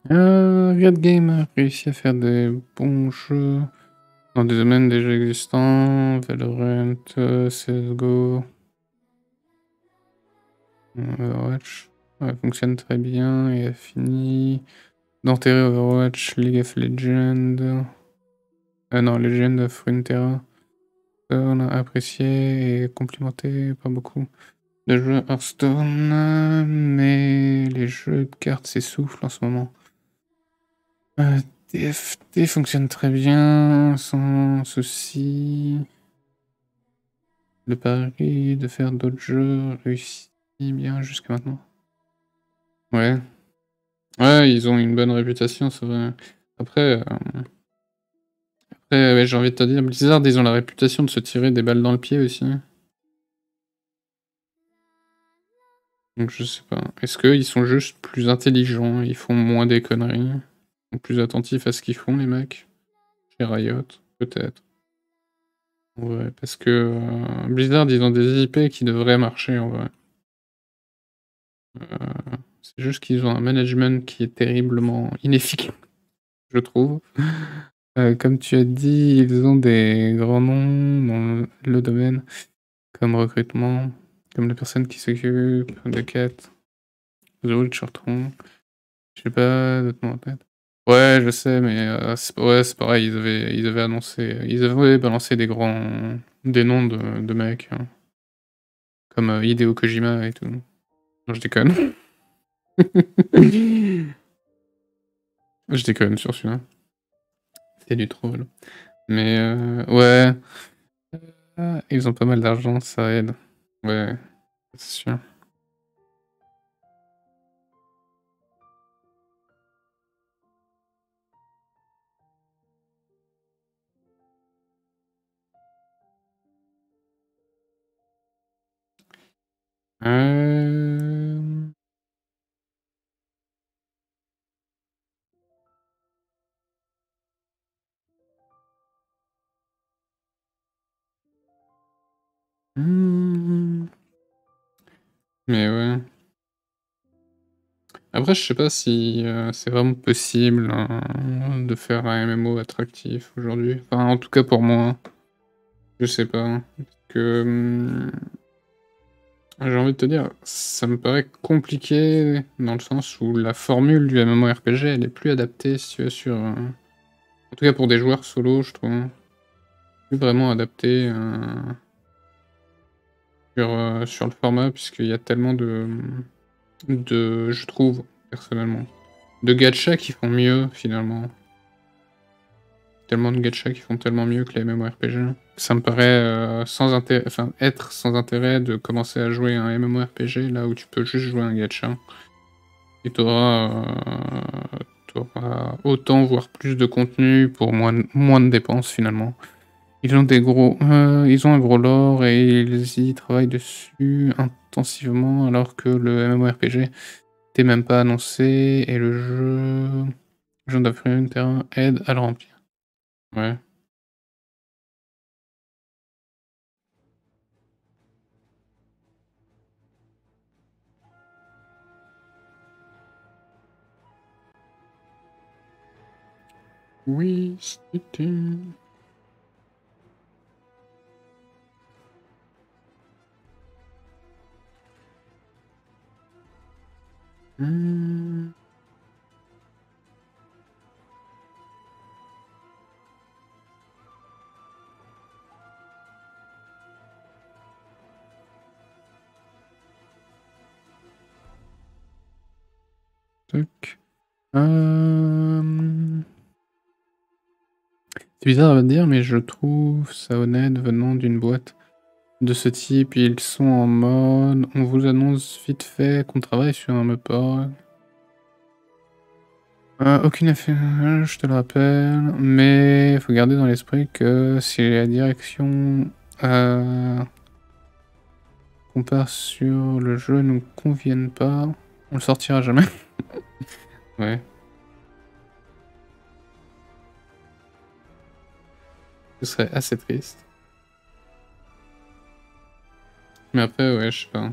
A: Riot Games a réussi à faire des bons jeux dans des domaines déjà existants, Valorant, CSGO, Overwatch. Ouais, fonctionne très bien et a fini d'enterrer Overwatch, League of Legends. Non, Legend of Runeterra. On a apprécié et complimenté pas beaucoup de jeux Hearthstone, mais les jeux de cartes s'essoufflent en ce moment. TFT fonctionne très bien, sans souci. Le pari de faire d'autres jeux réussit bien jusqu'à maintenant. Ouais. Ouais, ils ont une bonne réputation, c'est vrai. Après, ouais, j'ai envie de te dire, Blizzard, ils ont la réputation de se tirer des balles dans le pied aussi. Donc je sais pas. Est-ce qu'ils sont juste plus intelligents, ils font moins des conneries, ils sont plus attentifs à ce qu'ils font, les mecs? Chez Riot, peut-être. Ouais, parce que Blizzard, ils ont des IP qui devraient marcher en vrai. C'est juste qu'ils ont un management qui est terriblement inefficace, je trouve. Comme tu as dit, ils ont des grands noms dans le domaine, comme recrutement, comme les personnes qui s'occupent de quêtes, The Witcher 3. Je sais pas d'autres noms en tête. Ouais, je sais, mais ouais, c'est pareil, ils avaient annoncé, ils avaient balancé des noms de mecs, hein, comme Hideo Kojima et tout. Non, je déconne. Je déconne sur celui-là. C'est du troll. Mais ouais, ils ont pas mal d'argent, ça aide. Ouais, c'est sûr. Euh... Mais ouais. Après, je sais pas si c'est vraiment possible de faire un MMO attractif aujourd'hui. Enfin, en tout cas pour moi, je sais pas. Parce que j'ai envie de te dire, ça me paraît compliqué dans le sens où la formule du MMORPG, elle est plus adaptée si tu veux, sur. En tout cas pour des joueurs solo, je trouve. Plus vraiment adaptée sur le format, puisqu'il y a tellement je trouve, personnellement, de gachas qui font mieux finalement. Tellement de gachas qui font tellement mieux que les MMORPG. Ça me paraît sans intérêt, enfin être sans intérêt de commencer à jouer un MMORPG là où tu peux juste jouer un gacha. Et t'auras autant voire plus de contenu pour moins de dépenses finalement. Ils ont ils ont un gros lore et ils y travaillent dessus intensivement alors que le MMORPG n'était même pas annoncé et le jeu d'offrir un terrain aide à le remplir. Ouais. Oui, c'était... Tac. C'est bizarre à dire, mais je trouve ça honnête venant d'une boîte de ce type. Ils sont en mode, on vous annonce vite fait qu'on travaille sur un meuble. Aucune affaire, je te le rappelle, mais il faut garder dans l'esprit que si la direction qu'on part sur le jeu nous convienne pas, on le sortira jamais. Ouais. Ce serait assez triste. Mais après, ouais, je sais pas.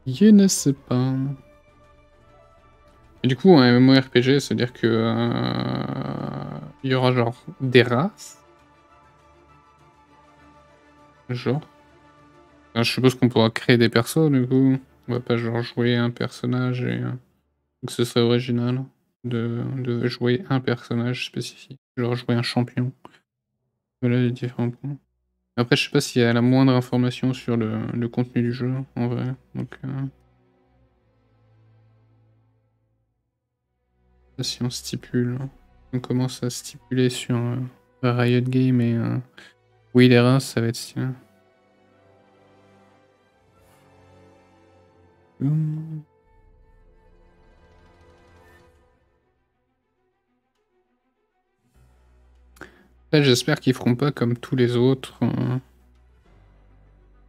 A: Je ne sais pas. Et du coup, un MMORPG, c'est-à-dire que il y aura genre des races, genre. Enfin, je suppose qu'on pourra créer des persos, du coup. On va pas genre jouer un personnage et que ce serait original de jouer un personnage spécifique, genre jouer un champion. Voilà les différents points. Après, je sais pas s'il y a la moindre information sur le contenu du jeu, en vrai. Donc, si on stipule, on commence à stipuler sur Riot Games et oui, les races, ça va être stylé. Après, j'espère qu'ils feront pas comme tous les autres.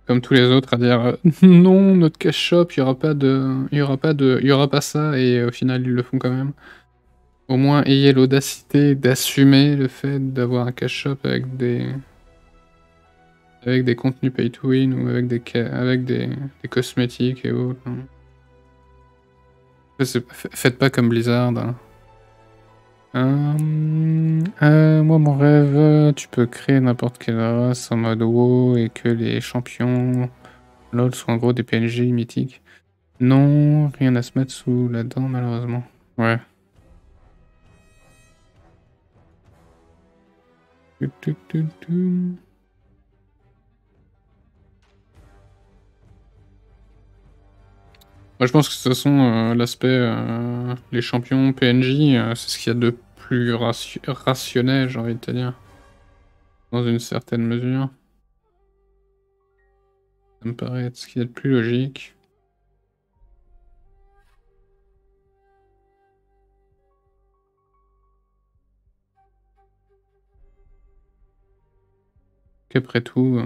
A: Comme tous les autres à dire non, notre cash shop, il y aura pas ça, et au final ils le font quand même. Au moins ayez l'audacité d'assumer le fait d'avoir un cash shop avec des contenus pay to win ou avec des cosmétiques et autres. Faites pas comme Blizzard. Moi, mon rêve, tu peux créer n'importe quelle race en mode WoW et que les champions LoL sont en gros des PNJ mythiques. Non, rien à se mettre sous la dent, malheureusement. Ouais. Moi, je pense que de toute façon, l'aspect les champions PNJ, c'est ce qu'il y a de plus rationnel, j'ai envie de te dire. Dans une certaine mesure. Ça me paraît être ce qu'il y a de plus logique. Qu'après tout,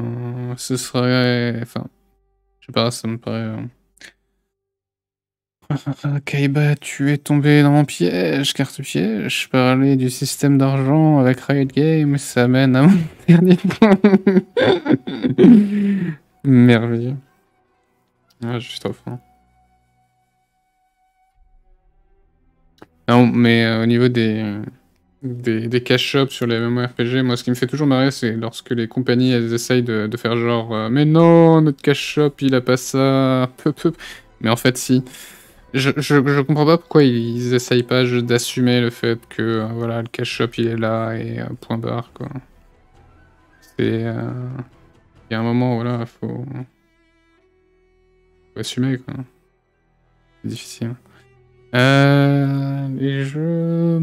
A: ce serait... Enfin, je sais pas, ça me paraît... Kaiba, tu es tombé dans mon piège, carte piège. Parler du système d'argent avec Riot Games, ça mène à mon dernier point. Merveilleux. Ah, je suis trop fort. Non, mais au niveau des cash shops sur les MMORPG, moi, ce qui me fait toujours marrer, c'est lorsque les compagnies, elles essayent de faire genre mais non, notre cash shop, il a pas ça. Peu, peu. Mais en fait, si. Je comprends pas pourquoi ils essayent pas juste d'assumer le fait que voilà, le cash shop, il est là et point barre, quoi. C'est... Il y a un moment, voilà, faut assumer, quoi. C'est difficile. Les jeux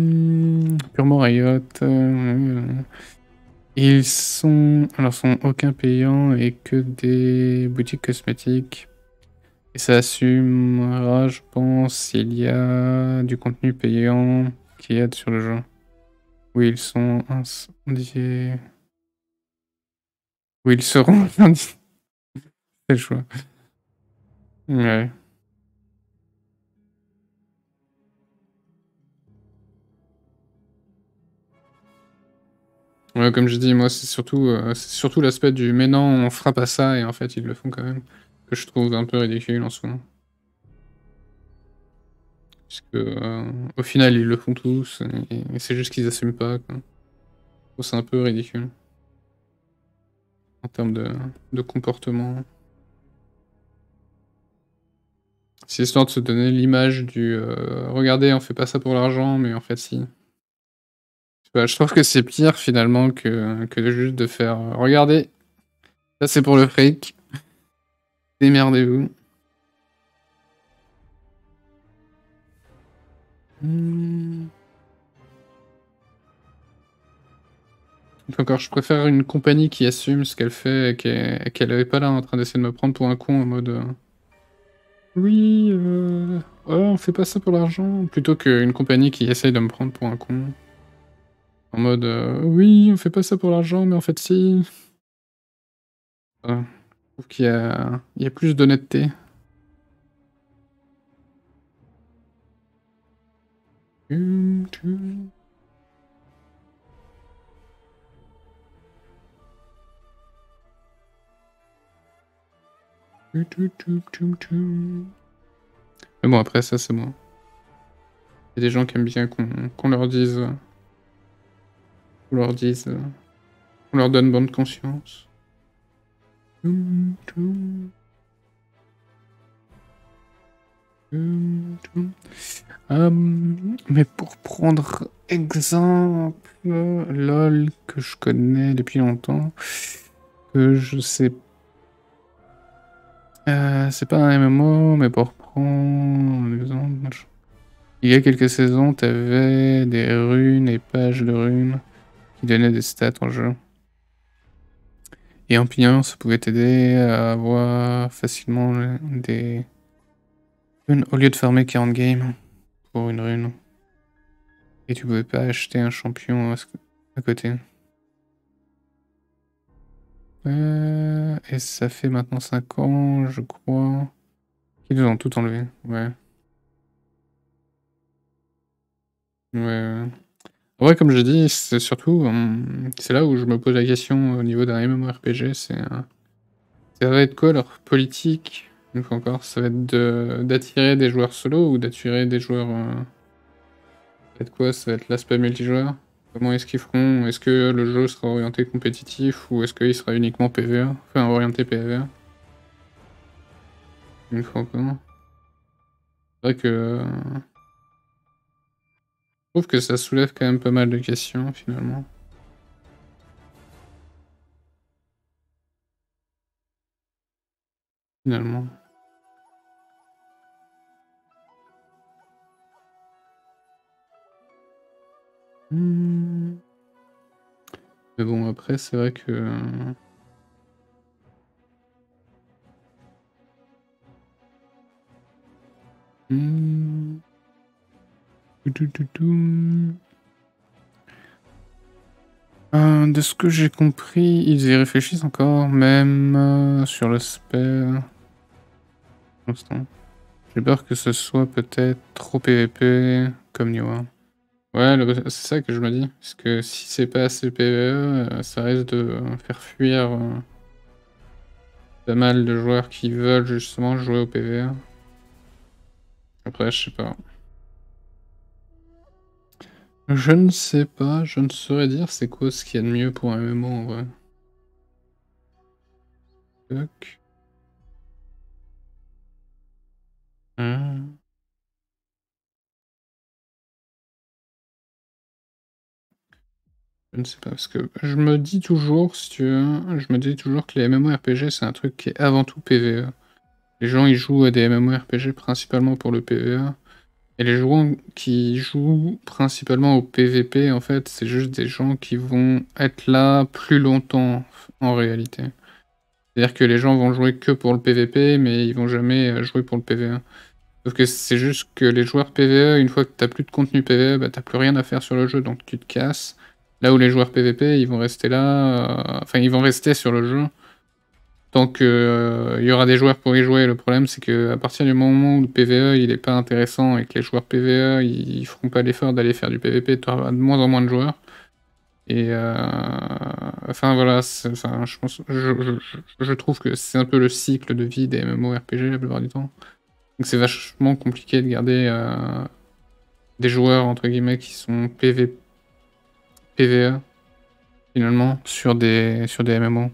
A: purement Riot, ils sont aucun payant et que des boutiques cosmétiques. Et ça assumera, je pense, s'il y a du contenu payant qui aide sur le jeu. Oui, ils sont incendiés. Oui, ils seront incendiés. C'est le choix. Ouais. Ouais, comme je dis, moi, c'est surtout l'aspect du mais non, on fera pas ça, et en fait, ils le font quand même, que je trouve un peu ridicule en ce moment. Puisque, au final, ils le font tous, et c'est juste qu'ils assument pas, quoi. Je trouve c'est un peu ridicule. En termes de comportement. C'est histoire de se donner l'image du regardez, on fait pas ça pour l'argent, mais en fait, si. Bah, je trouve que c'est pire finalement que juste de faire regardez, ça c'est pour le fric, démerdez-vous. Hmm. Donc encore, je préfère une compagnie qui assume ce qu'elle fait et qu'elle est pas là en train d'essayer de me prendre pour un con en mode oui, ouais, on fait pas ça pour l'argent, plutôt qu'une compagnie qui essaye de me prendre pour un con. En mode oui, on fait pas ça pour l'argent, mais en fait, si. Je trouve qu'il y a plus d'honnêteté. Mais bon, après, ça, c'est moi. Il y a des gens qui aiment bien qu'on leur dise. Qu'on leur dise. Qu'on leur donne bonne conscience. Mais pour prendre exemple, LOL que je connais depuis longtemps, que je sais. C'est pas un MMO, mais pour prendre un exemple. Il y a quelques saisons, t'avais des runes et pages de runes qui donnaient des stats en jeu. Et en payant, ça pouvait t'aider à avoir facilement des runes au lieu de farmer 40 games pour une rune. Et tu pouvais pas acheter un champion à côté. Et ça fait maintenant 5 ans, je crois, qu'ils ont tout enlevé. Ouais. Ouais. En vrai, comme j'ai dit, c'est surtout, c'est là où je me pose la question au niveau d'un MMORPG, ça va être quoi leur politique? Une fois encore, ça va être d'attirer des joueurs solo ou d'attirer des joueurs. Ça va être quoi? Ça va être l'aspect multijoueur? Comment est-ce qu'ils feront? Est-ce que le jeu sera orienté compétitif ou est-ce qu'il sera uniquement PvE? Enfin, orienté PvE. Une fois encore. C'est vrai que. Je trouve que ça soulève quand même pas mal de questions finalement. Finalement. Hmm. Mais bon, après, c'est vrai que. Hmm. De ce que j'ai compris, ils y réfléchissent encore, même sur l'aspect. Instant. J'ai peur que ce soit peut-être trop PVP comme Niwa. Ouais, c'est ça que je me dis. Parce que si c'est pas assez PVE, ça risque de faire fuir pas mal de joueurs qui veulent justement jouer au PVE. Après, je sais pas. Je ne sais pas, je ne saurais dire c'est quoi ce qu'il y a de mieux pour un MMO en vrai. Tac. Je ne sais pas, parce que je me dis toujours, si tu veux, je me dis toujours que les MMORPG c'est un truc qui est avant tout PvE. Les gens ils jouent à des MMORPG principalement pour le PvE. Et les joueurs qui jouent principalement au PvP, en fait, c'est juste des gens qui vont être là plus longtemps, en réalité. C'est-à-dire que les gens vont jouer que pour le PvP, mais ils vont jamais jouer pour le PvE. Sauf que c'est juste que les joueurs PvE, une fois que t'as plus de contenu PvE, bah t'as plus rien à faire sur le jeu, donc tu te casses. Là où les joueurs PVP, ils vont rester là, enfin ils vont rester sur le jeu tant que il y aura des joueurs pour y jouer. Le problème, c'est que à partir du moment où le PVE il est pas intéressant et que les joueurs PVE ils feront pas l'effort d'aller faire du PVP, tu auras de moins en moins de joueurs. Et enfin voilà, enfin, je trouve que c'est un peu le cycle de vie des MMORPG la plupart du temps. Donc c'est vachement compliqué de garder des joueurs entre guillemets qui sont PVE finalement sur des MMO.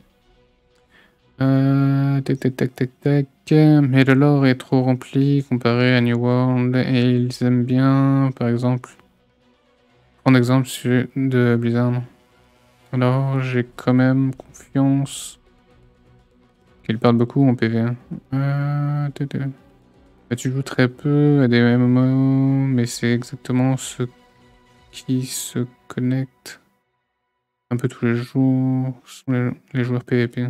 A: Tac tac tac tac tac. Mais le lore est trop rempli comparé à New World et ils aiment bien, par exemple, prendre exemple de Blizzard. Alors j'ai quand même confiance qu'ils parlent beaucoup en PV. Tu joues très peu à des MMO, mais c'est exactement ceux qui se connectent un peu tous les jours, sont les joueurs PVP.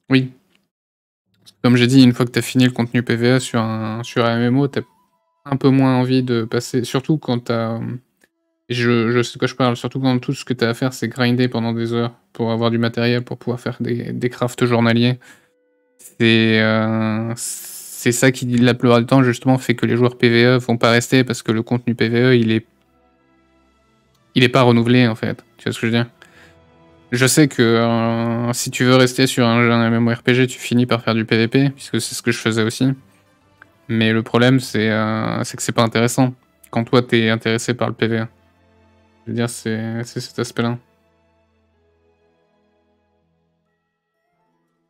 A: Oui. Comme j'ai dit, une fois que tu as fini le contenu PVE sur un MMO, tu as un peu moins envie de passer, surtout quand tu as... Je sais de quoi je parle, surtout quand tout ce que tu as à faire, c'est grinder pendant des heures pour avoir du matériel, pour pouvoir faire des crafts journaliers. C'est ça qui, la plupart du temps, justement, fait que les joueurs PVE vont pas rester parce que le contenu PVE, il est pas renouvelé, en fait. Tu vois ce que je veux dire? Je sais que si tu veux rester sur un MMORPG, tu finis par faire du PVP, puisque c'est ce que je faisais aussi. Mais le problème, c'est que c'est pas intéressant quand toi, t'es intéressé par le PVE. Je veux dire, c'est cet aspect-là.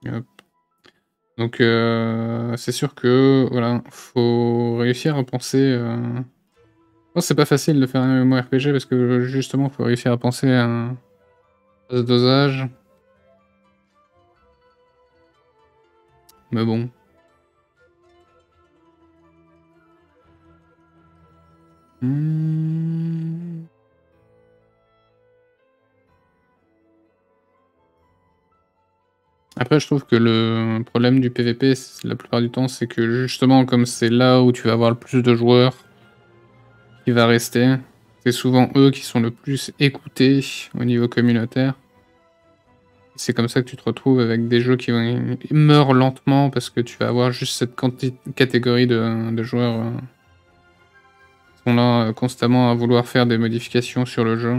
A: Hop. Donc, c'est sûr que, voilà, faut réussir à penser... Oh, c'est pas facile de faire un MMORPG parce que, justement, faut réussir à penser à ce dosage. Mais bon. Après, je trouve que le problème du PVP, la plupart du temps, c'est que justement, comme c'est là où tu vas avoir le plus de joueurs qui va rester, c'est souvent eux qui sont le plus écoutés au niveau communautaire. C'est comme ça que tu te retrouves avec des jeux qui meurent lentement parce que tu vas avoir juste cette catégorie de joueurs qui sont là constamment à vouloir faire des modifications sur le jeu.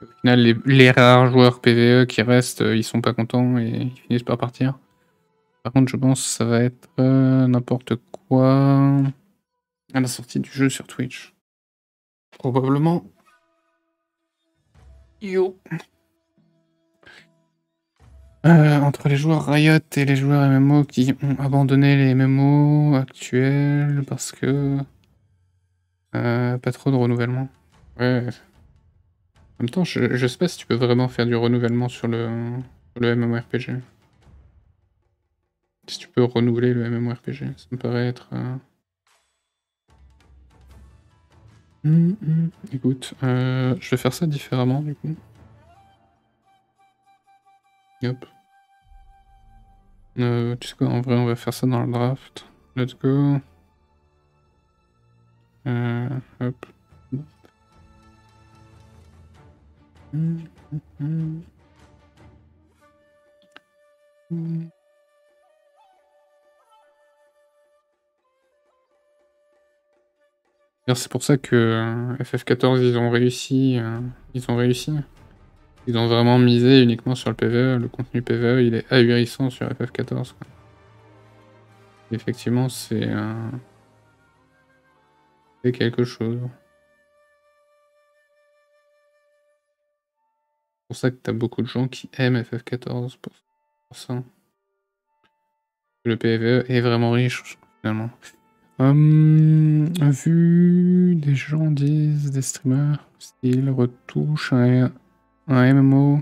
A: Au final, les rares joueurs PVE qui restent, ils sont pas contents et ils finissent par partir. Par contre, je pense que ça va être n'importe quoi à la sortie du jeu sur Twitch. Probablement. Yo. Entre les joueurs Riot et les joueurs MMO qui ont abandonné les MMO actuels parce que pas trop de renouvellement. Ouais. En même temps, je sais pas si tu peux vraiment faire du renouvellement sur le MMORPG. Si tu peux renouveler le MMORPG, ça me paraît être... Écoute, je vais faire ça différemment du coup. Hop. Tu sais quoi, en vrai, on va faire ça dans le draft. Let's go. Hop. C'est pour ça que FF14, ils ont réussi. Ils ont vraiment misé uniquement sur le PvE. Le contenu PvE, il est ahurissant sur FF14. Quoi. Effectivement, c'est quelque chose. C'est pour ça que t'as beaucoup de gens qui aiment FF14 pour ça. Le PvE est vraiment riche, finalement. Vu des gens disent, des streamers, s'ils retouchent un MMO,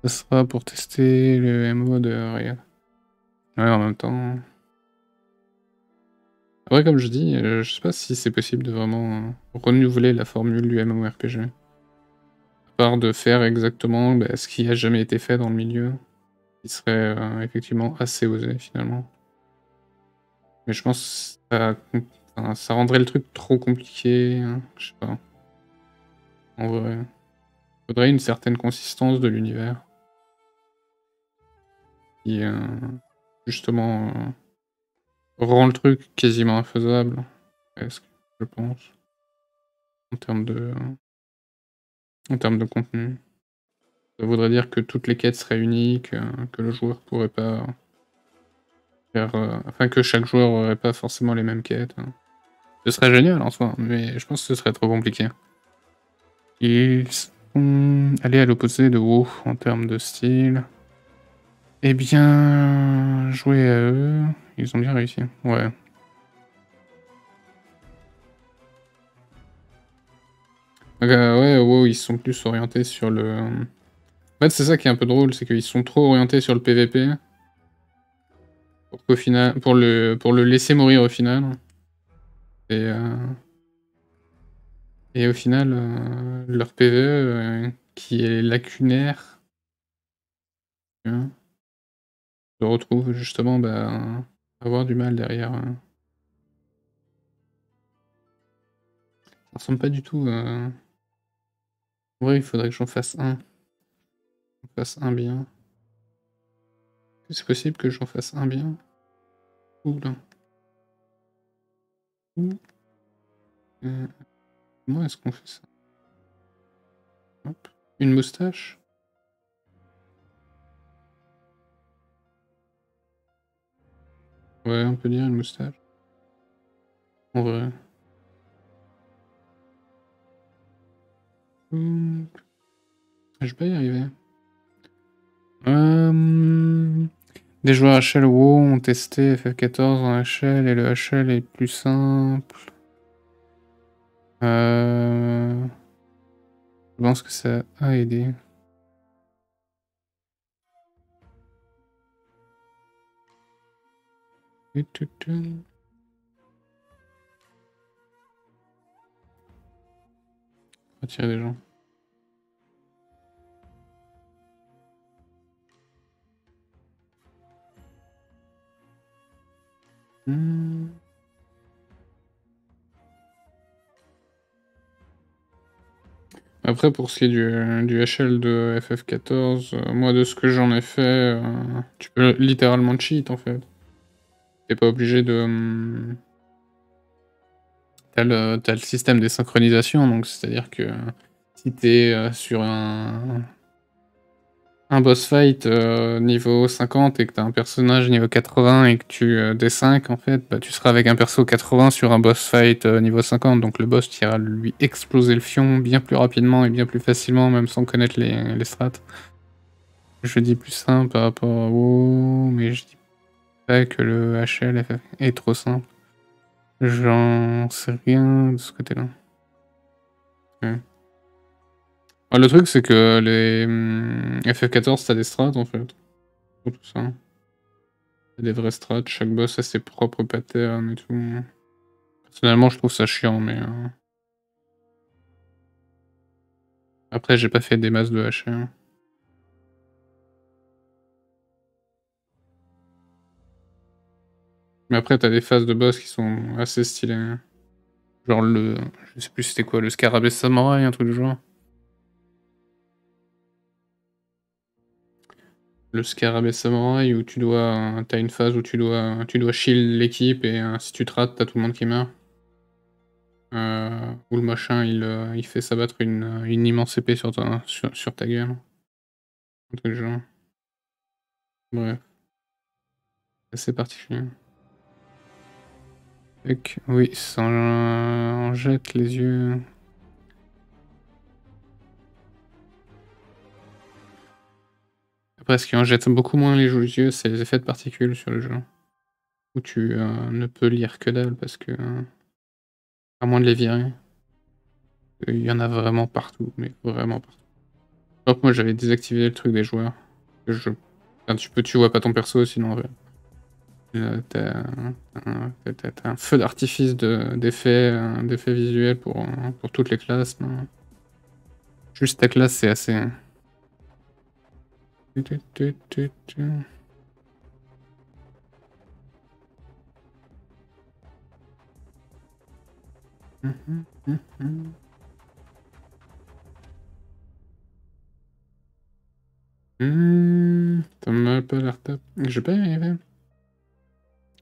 A: ça sera pour tester le MMO de Riot. Ouais, en même temps... Après, comme je dis, je sais pas si c'est possible de vraiment renouveler la formule du MMORPG. À part de faire exactement ce qui a jamais été fait dans le milieu, qui serait effectivement assez osé, finalement. Mais je pense que ça rendrait le truc trop compliqué, hein, je sais pas. En vrai. Faudrait une certaine consistance de l'univers. Qui, justement, rend le truc quasiment infaisable. Presque, je pense. En termes de contenu. Ça voudrait dire que toutes les quêtes seraient uniques, que le joueur pourrait pas faire, enfin que chaque joueur aurait pas forcément les mêmes quêtes. Ce serait génial en soi, mais je pense que ce serait trop compliqué. Ils sont allés à l'opposé de WoW en termes de style. Eh bien, jouer à eux, ils ont bien réussi. Ouais. Ouais, WoW, ils sont plus orientés sur le. En fait, c'est ça qui est un peu drôle, c'est qu'ils sont trop orientés sur le PVP. Pour qu'au final, pour le laisser mourir au final. Et, et au final, leur PvE, qui est lacunaire, hein, se retrouve justement bah, avoir du mal derrière. Ça ressemble pas du tout. En vrai, il faudrait que j'en fasse un. J'en fasse un bien. C'est possible que j'en fasse un bien? Oula. Euh, Comment est-ce qu'on fait ça? Hop. Une moustache? Ouais, on peut dire une moustache. En vrai. Je vais y arriver. Des joueurs HL WoW ont testé FF14 en HL et le HL est plus simple. Je pense que ça a aidé. Attirer des gens. Après, pour ce qui est du HL de FF14, moi, de ce que j'en ai fait, tu peux littéralement cheat, en fait. T'es pas obligé de... T'as le système des synchronisations, donc c'est-à-dire que si t'es sur un boss fight niveau 50 et que t'as un personnage niveau 80 et que tu D5, en fait, bah, tu seras avec un perso 80 sur un boss fight niveau 50, donc le boss ira lui exploser le fion bien plus rapidement et bien plus facilement, même sans connaître les strats. Je dis plus simple par rapport à WoW, mais je dis pas que le HL est trop simple. J'en sais rien de ce côté-là. Ouais. Ah, le truc, c'est que les FF14, t'as des strats en fait. Pour tout ça. T'as des vrais strats, chaque boss a ses propres patterns et tout. Personnellement, je trouve ça chiant, mais. Après, j'ai pas fait des masses de HL. Mais après, t'as des phases de boss qui sont assez stylées. Genre le. Je sais plus c'était quoi, le scarabée samouraï, un truc du genre. Le scarabée samouraï où t'as une phase où tu dois shield l'équipe et si tu te rates, t'as tout le monde qui meurt. Où le machin il fait s'abattre une immense épée sur ta gueule. Un truc du genre. Bref, assez particulier. Oui, ça en jette les yeux. Après, ce qui en jette beaucoup moins les yeux, c'est les effets de particules sur le jeu. Où tu ne peux lire que dalle parce que. À moins de les virer. Il y en a vraiment partout, mais vraiment partout. Donc moi j'avais désactivé le truc des joueurs. Enfin, tu vois pas ton perso sinon t'as un feu d'artifice d'effets visuels pour toutes les classes. Non. Juste ta classe c'est assez. Ça m'a pas l'air top. Je vais pas y arriver.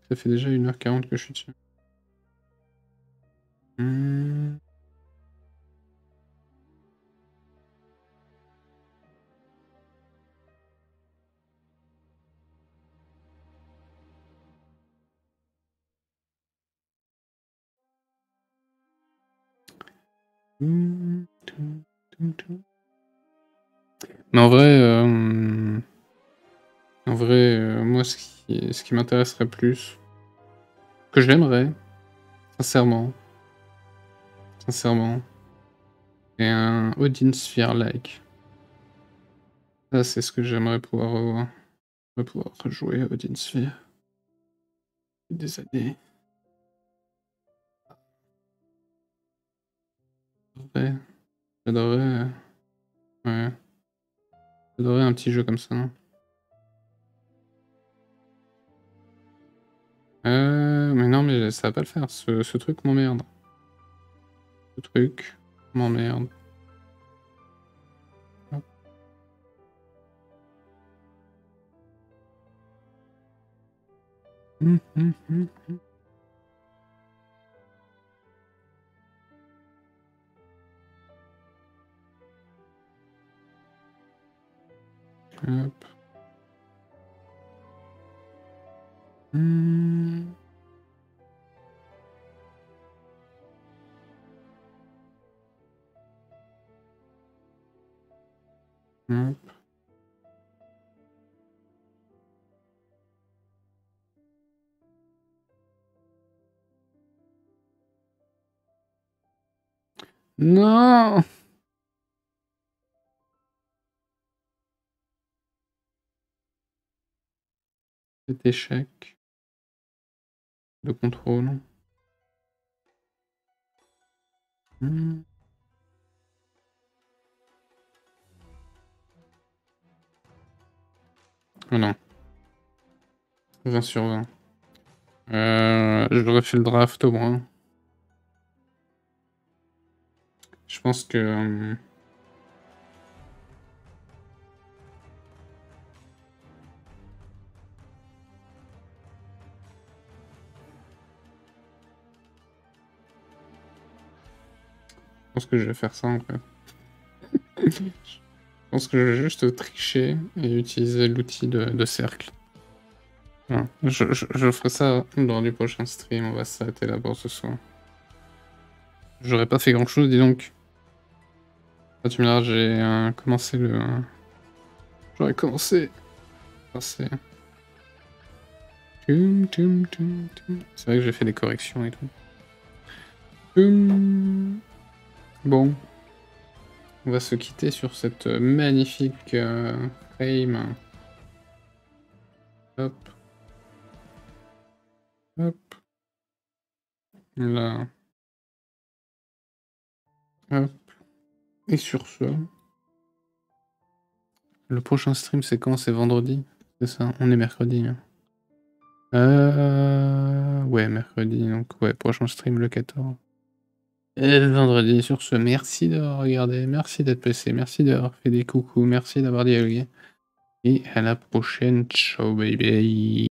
A: Ça fait déjà 1h40 que je suis dessus. Mais en vrai, moi, ce qui m'intéresserait plus, que j'aimerais, sincèrement, sincèrement, c'est un Odin Sphere-like. Ça, c'est ce que j'aimerais pouvoir revoir. J'aimerais pouvoir rejouer à Odin Sphere. Des années. Ouais, j'adorerais, ouais, j'adorerais un petit jeu comme ça. Mais non, mais ça va pas le faire. Ce truc m'emmerde. Ce truc m'emmerde. Hop. Hop. Hop. Non! Cet échec de contrôle. Oh non. 20 sur 20. J'aurais fait le draft au moins. Je pense que... je pense que je vais faire ça en fait. Je pense que je vais juste tricher et utiliser l'outil de cercle. Voilà. Je ferai ça dans du prochain stream, on va s'arrêter là pour ce soir. J'aurais pas fait grand chose, dis donc. Ah, tu me diras, j'ai commencé le... J'aurais commencé... C'est vrai que j'ai fait des corrections et tout. Bon. On va se quitter sur cette magnifique frame. Hop. Hop. Là. Hop. Et sur ce... Le prochain stream, c'est quand? C'est vendredi? C'est ça? On est mercredi. Ouais, mercredi. Donc, ouais, prochain stream le 14. Et vendredi. Sur ce, merci d'avoir regardé. Merci d'être passé. Merci d'avoir fait des coucous. Merci d'avoir dialogué. Et à la prochaine. Ciao, baby.